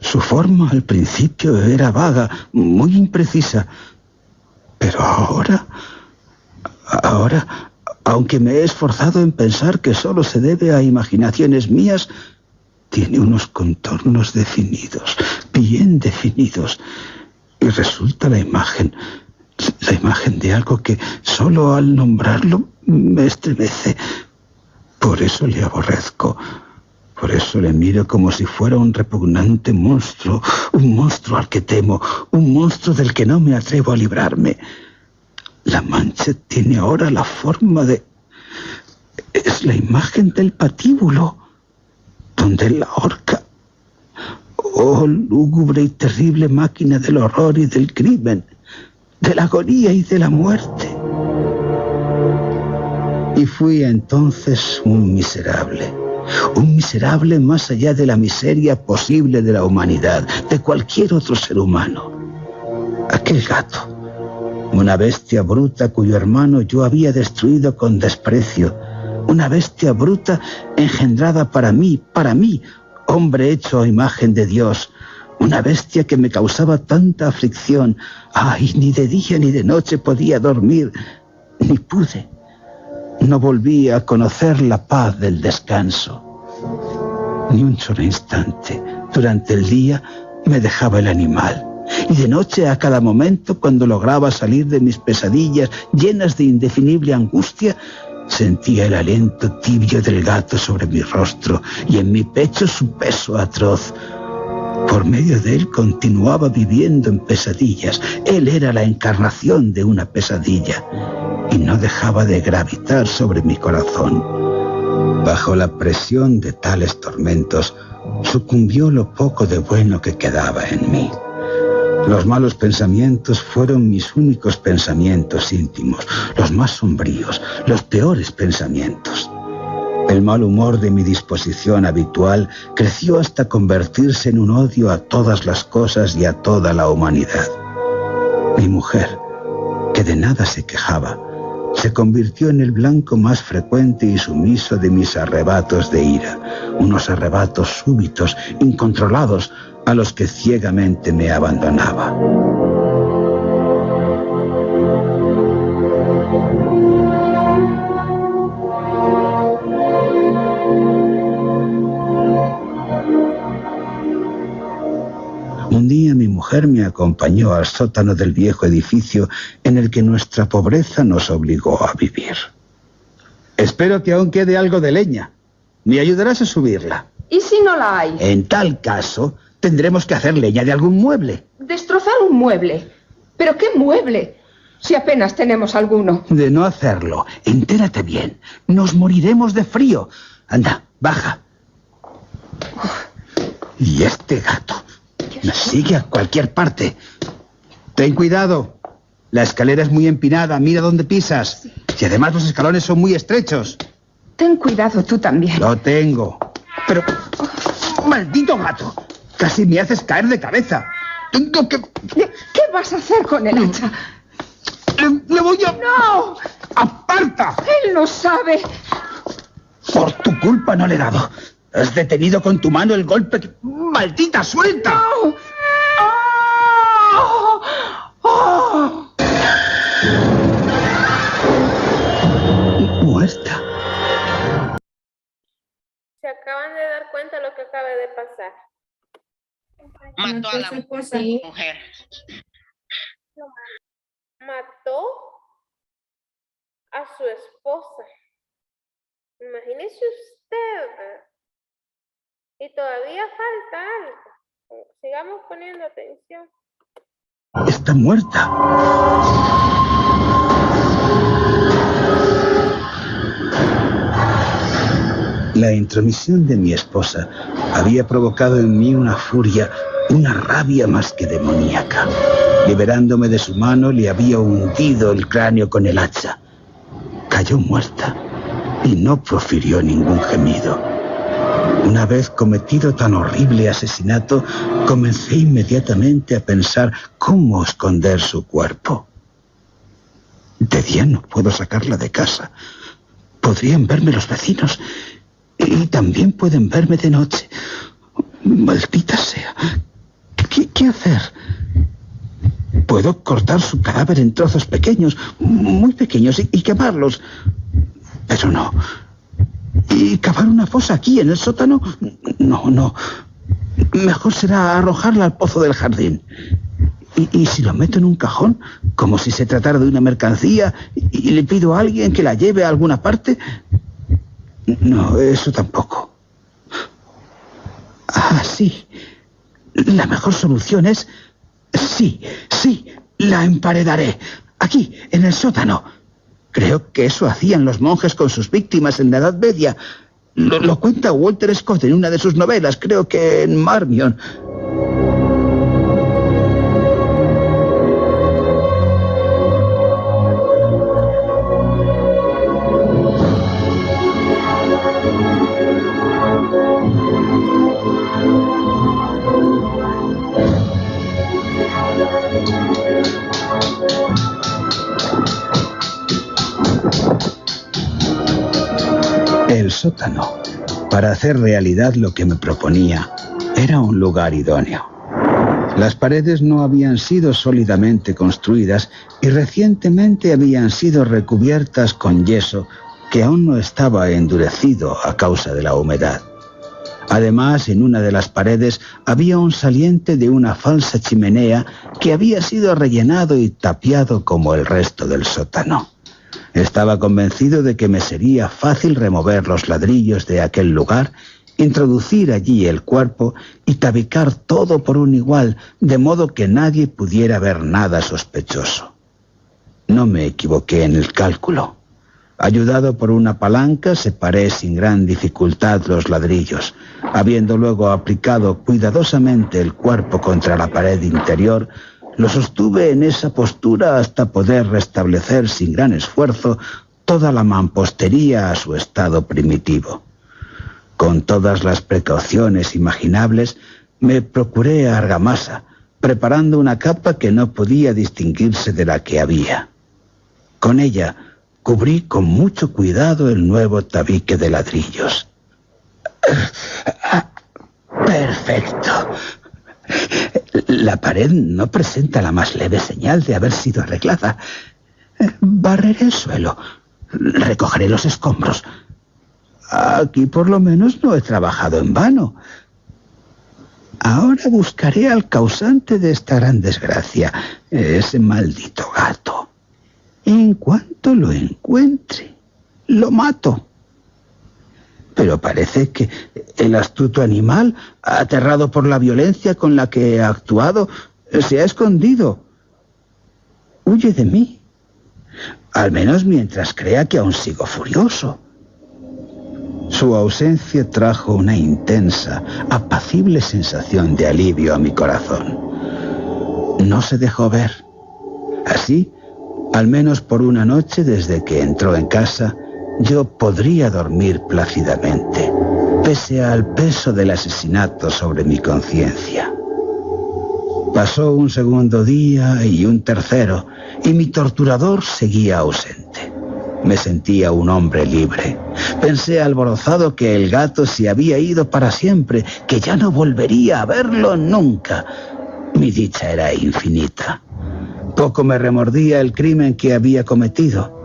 Su forma al principio era vaga, muy imprecisa, pero ahora aunque me he esforzado en pensar que solo se debe a imaginaciones mías, tiene unos contornos definidos, bien definidos, y resulta la imagen de algo que solo al nombrarlo me estremece. Por eso le aborrezco. Por eso le miro como si fuera un repugnante monstruo, un monstruo al que temo, un monstruo del que no me atrevo a librarme. La mancha tiene ahora la forma de... Es la imagen del patíbulo, donde la horca... Oh, lúgubre y terrible máquina del horror y del crimen, de la agonía y de la muerte. Y fui entonces un miserable más allá de la miseria posible de la humanidad, de cualquier otro ser humano. Aquel gato, una bestia bruta cuyo hermano yo había destruido con desprecio, una bestia bruta engendrada para mí, hombre hecho a imagen de Dios, una bestia que me causaba tanta aflicción. Ay, ni de día ni de noche podía dormir, ni pude. No volví a conocer la paz del descanso. Ni un solo instante. Durante el día me dejaba el animal. Y de noche, a cada momento, cuando lograba salir de mis pesadillas llenas de indefinible angustia, sentía el aliento tibio del gato sobre mi rostro y en mi pecho su peso atroz. Por medio de él continuaba viviendo en pesadillas. Él era la encarnación de una pesadilla y no dejaba de gravitar sobre mi corazón. Bajo la presión de tales tormentos, sucumbió lo poco de bueno que quedaba en mí. Los malos pensamientos fueron mis únicos pensamientos íntimos, los más sombríos, los peores pensamientos. El mal humor de mi disposición habitual creció hasta convertirse en un odio a todas las cosas y a toda la humanidad. Mi mujer, que de nada se quejaba, se convirtió en el blanco más frecuente y sumiso de mis arrebatos de ira, unos arrebatos súbitos, incontrolados, a los que ciegamente me abandonaba. Un día mi mujer me acompañó al sótano del viejo edificio en el que nuestra pobreza nos obligó a vivir. Espero que aún quede algo de leña. ¿Me ayudarás a subirla? ¿Y si no la hay? En tal caso, tendremos que hacer leña de algún mueble. ¿Destrozar un mueble? ¿Pero qué mueble? Si apenas tenemos alguno. De no hacerlo, entérate bien. Nos moriremos de frío. Anda, baja. Y este gato me sigue a cualquier parte. Ten cuidado. La escalera es muy empinada. Mira dónde pisas. Y además los escalones son muy estrechos. Ten cuidado tú también. Lo tengo. Pero... ¡maldito gato! Casi me haces caer de cabeza. Tengo que... ¿Qué vas a hacer con el hacha? Le voy a... ¡No! ¡Aparta! Él no sabe. Por tu culpa no le he dado. Has detenido con tu mano el golpe que... ¡Maldita, suelta! ¡No! ¡Oh! ¡Oh! Muerta. Se acaban de dar cuenta de lo que acaba de pasar. Mató a la mujer. Mató a su esposa. Imagínese usted. Y todavía falta algo. Sigamos poniendo atención. Está muerta. La intromisión de mi esposa había provocado en mí una furia, una rabia más que demoníaca. Liberándome de su mano, le había hundido el cráneo con el hacha. Cayó muerta y no profirió ningún gemido. Una vez cometido tan horrible asesinato, comencé inmediatamente a pensar cómo esconder su cuerpo. De día no puedo sacarla de casa. Podrían verme los vecinos y también pueden verme de noche. Maldita sea. ¿Qué hacer? Puedo cortar su cadáver en trozos pequeños, muy pequeños, y quemarlos. Pero no. ¿Y cavar una fosa aquí, en el sótano? No. Mejor será arrojarla al pozo del jardín. ¿Y si lo meto en un cajón, como si se tratara de una mercancía, y le pido a alguien que la lleve a alguna parte? No, eso tampoco. Ah, sí. La mejor solución es... Sí, la emparedaré. Aquí, en el sótano. Creo que eso hacían los monjes con sus víctimas en la Edad Media. Lo cuenta Walter Scott en una de sus novelas, creo que en Marmion. El sótano, para hacer realidad lo que me proponía, era un lugar idóneo. Las paredes no habían sido sólidamente construidas y recientemente habían sido recubiertas con yeso que aún no estaba endurecido a causa de la humedad. Además, en una de las paredes había un saliente de una falsa chimenea que había sido rellenado y tapiado como el resto del sótano. Estaba convencido de que me sería fácil remover los ladrillos de aquel lugar, introducir allí el cuerpo y tabicar todo por un igual, de modo que nadie pudiera ver nada sospechoso. No me equivoqué en el cálculo. Ayudado por una palanca, separé sin gran dificultad los ladrillos. Habiendo luego aplicado cuidadosamente el cuerpo contra la pared interior, lo sostuve en esa postura hasta poder restablecer sin gran esfuerzo toda la mampostería a su estado primitivo. Con todas las precauciones imaginables, me procuré argamasa, preparando una capa que no podía distinguirse de la que había. Con ella cubrí con mucho cuidado el nuevo tabique de ladrillos. ¡Perfecto! La pared no presenta la más leve señal de haber sido arreglada. Barreré el suelo, recogeré los escombros. Aquí por lo menos no he trabajado en vano. Ahora buscaré al causante de esta gran desgracia, ese maldito gato. En cuanto lo encuentre, lo mato. Pero parece que el astuto animal, aterrado por la violencia con la que he actuado, se ha escondido. Huye de mí. Al menos mientras crea que aún sigo furioso. Su ausencia trajo una intensa, apacible sensación de alivio a mi corazón. No se dejó ver. Así, al menos por una noche desde que entró en casa, yo podría dormir plácidamente, pese al peso del asesinato sobre mi conciencia. Pasó un segundo día y un tercero, y mi torturador seguía ausente. Me sentía un hombre libre. Pensé alborozado que el gato se había ido para siempre, que ya no volvería a verlo nunca. Mi dicha era infinita. Poco me remordía el crimen que había cometido.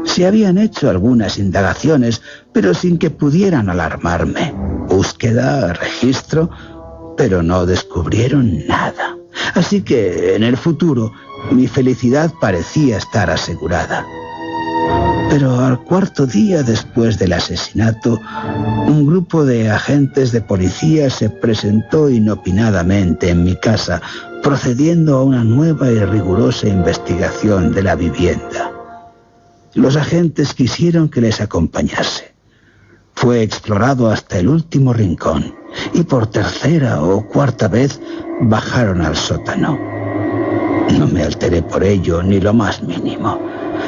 Se habían hecho algunas indagaciones, pero sin que pudieran alarmarme. Búsqueda, registro, pero no descubrieron nada. Así que en el futuro mi felicidad parecía estar asegurada. Pero al cuarto día después del asesinato, un grupo de agentes de policía se presentó inopinadamente en mi casa, procediendo a una nueva y rigurosa investigación de la vivienda. Los agentes quisieron que les acompañase. Fue explorado hasta el último rincón y por tercera o cuarta vez bajaron al sótano. No me alteré por ello ni lo más mínimo.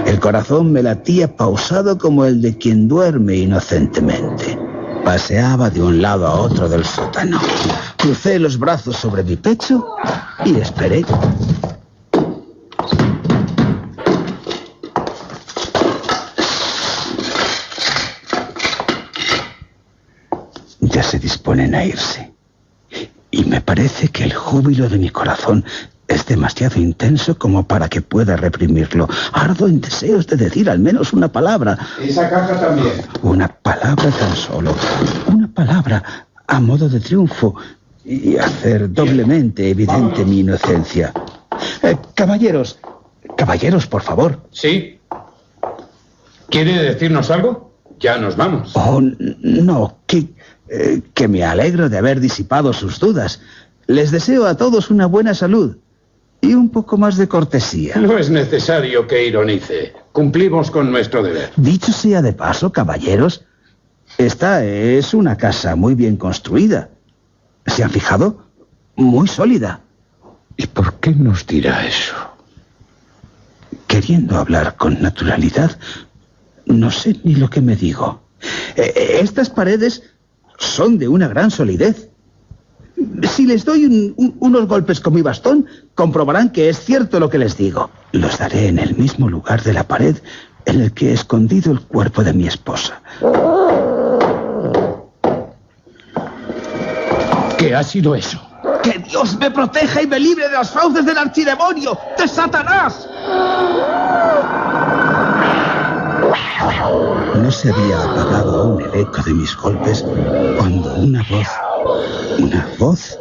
El corazón me latía pausado como el de quien duerme inocentemente. Paseaba de un lado a otro del sótano. Crucé los brazos sobre mi pecho y esperé. Ya se disponen a irse. Y me parece que el júbilo de mi corazón es demasiado intenso como para que pueda reprimirlo. Ardo en deseos de decir al menos una palabra. Esa caja también. Una palabra tan solo. Una palabra a modo de triunfo y hacer doblemente evidente mi inocencia. Caballeros, por favor. ¿Sí? ¿Quiere decirnos algo? Ya nos vamos. Oh, no, que me alegro de haber disipado sus dudas. Les deseo a todos una buena salud y un poco más de cortesía. No es necesario que ironice. Cumplimos con nuestro deber. Dicho sea de paso, caballeros, esta es una casa muy bien construida. ¿Se han fijado? Muy sólida. ¿Y por qué nos dirá eso? Queriendo hablar con naturalidad, no sé ni lo que me digo. Estas paredes son de una gran solidez. Si les doy unos golpes con mi bastón, comprobarán que es cierto lo que les digo. Los daré en el mismo lugar de la pared en el que he escondido el cuerpo de mi esposa. ¿Qué ha sido eso? ¡Que Dios me proteja y me libre de las fauces del archidemonio, de Satanás! No se había apagado aún el eco de mis golpes cuando una voz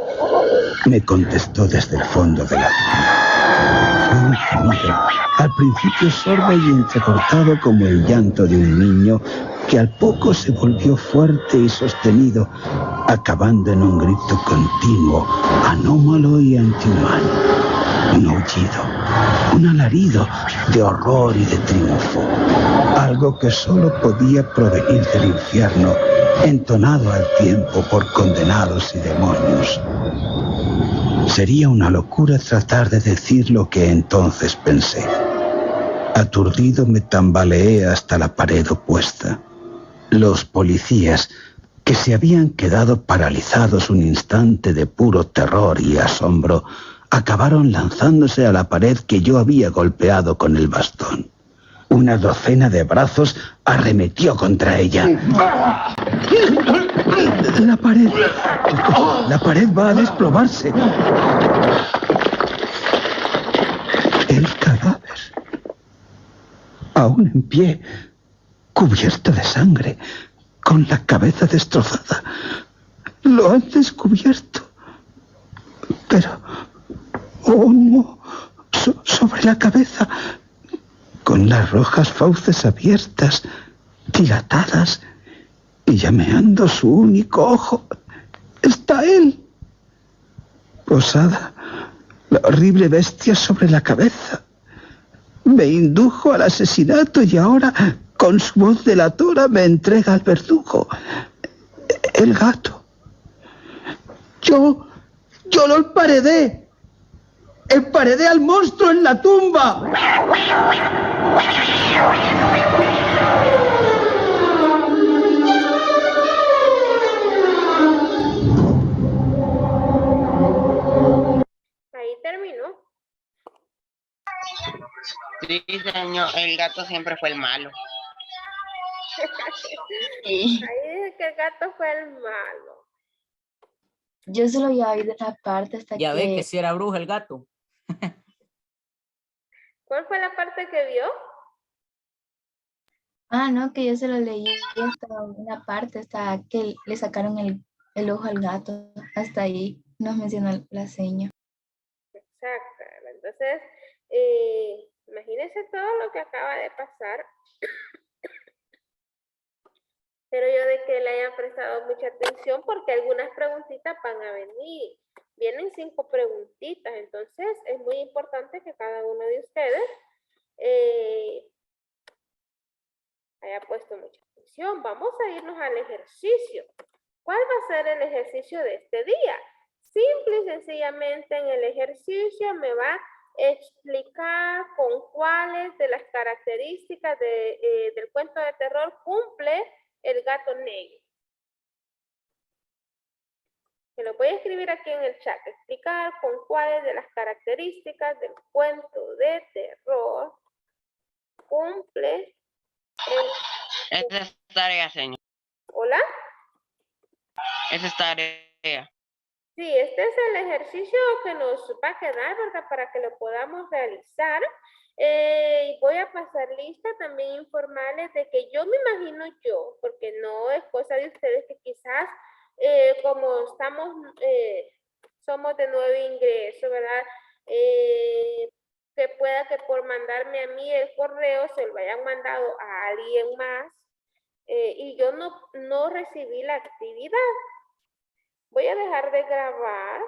me contestó desde el fondo de la tumba. Fue un gemido, al principio sordo y entrecortado como el llanto de un niño, que al poco se volvió fuerte y sostenido, acabando en un grito continuo, anómalo y antihumano. Un aullido, un alarido de horror y de triunfo. Algo que solo podía provenir del infierno, entonado al tiempo por condenados y demonios. Sería una locura tratar de decir lo que entonces pensé. Aturdido me tambaleé hasta la pared opuesta. Los policías, que se habían quedado paralizados un instante de puro terror y asombro, acabaron lanzándose a la pared que yo había golpeado con el bastón. Una docena de brazos arremetió contra ella. La pared va a desplomarse. El cadáver, aún en pie, cubierto de sangre, con la cabeza destrozada. Lo han descubierto. Pero, oh no, sobre la cabeza, con las rojas fauces abiertas, dilatadas, y llameando su único ojo, está él. Posada la horrible bestia sobre la cabeza. Me indujo al asesinato y ahora, con su voz delatora, me entrega al verdugo. El gato. Yo lo emparedé. Emparedé al monstruo en la tumba. Ahí terminó. Sí, señor, el gato siempre fue el malo. Ahí dice que el gato fue el malo. Yo solo había oído esa parte hasta Ya que... ve que si era bruja el gato. ¿Cuál fue la parte que vio? Ah, no, que yo se lo leí hasta una parte, hasta que le sacaron el ojo al gato. Hasta ahí nos mencionó la seña. Exacto. Entonces, imagínense todo lo que acaba de pasar. Pero yo de que le hayan prestado mucha atención porque algunas preguntitas van a venir. Vienen 5 preguntitas, entonces es muy importante que cada uno de ustedes haya puesto mucha atención. Vamos a irnos al ejercicio. ¿Cuál va a ser el ejercicio de este día? Simple y sencillamente en el ejercicio me va a explicar con cuáles de las características del cuento de terror cumple el gato negro. Se lo voy a escribir aquí en el chat. Explicar con cuáles de las características del cuento de terror cumple el... Esa es tarea, señor. ¿Hola? Esa es tarea. Sí, este es el ejercicio que nos va a quedar, ¿verdad? Para que lo podamos realizar. Y voy a pasar lista, también informarles de que yo me imagino porque no es cosa de ustedes, que quizás como estamos, somos de nuevo ingreso, ¿verdad? Que pueda que por mandarme a mí el correo se lo hayan mandado a alguien más y yo no recibí la actividad. Voy a dejar de grabar.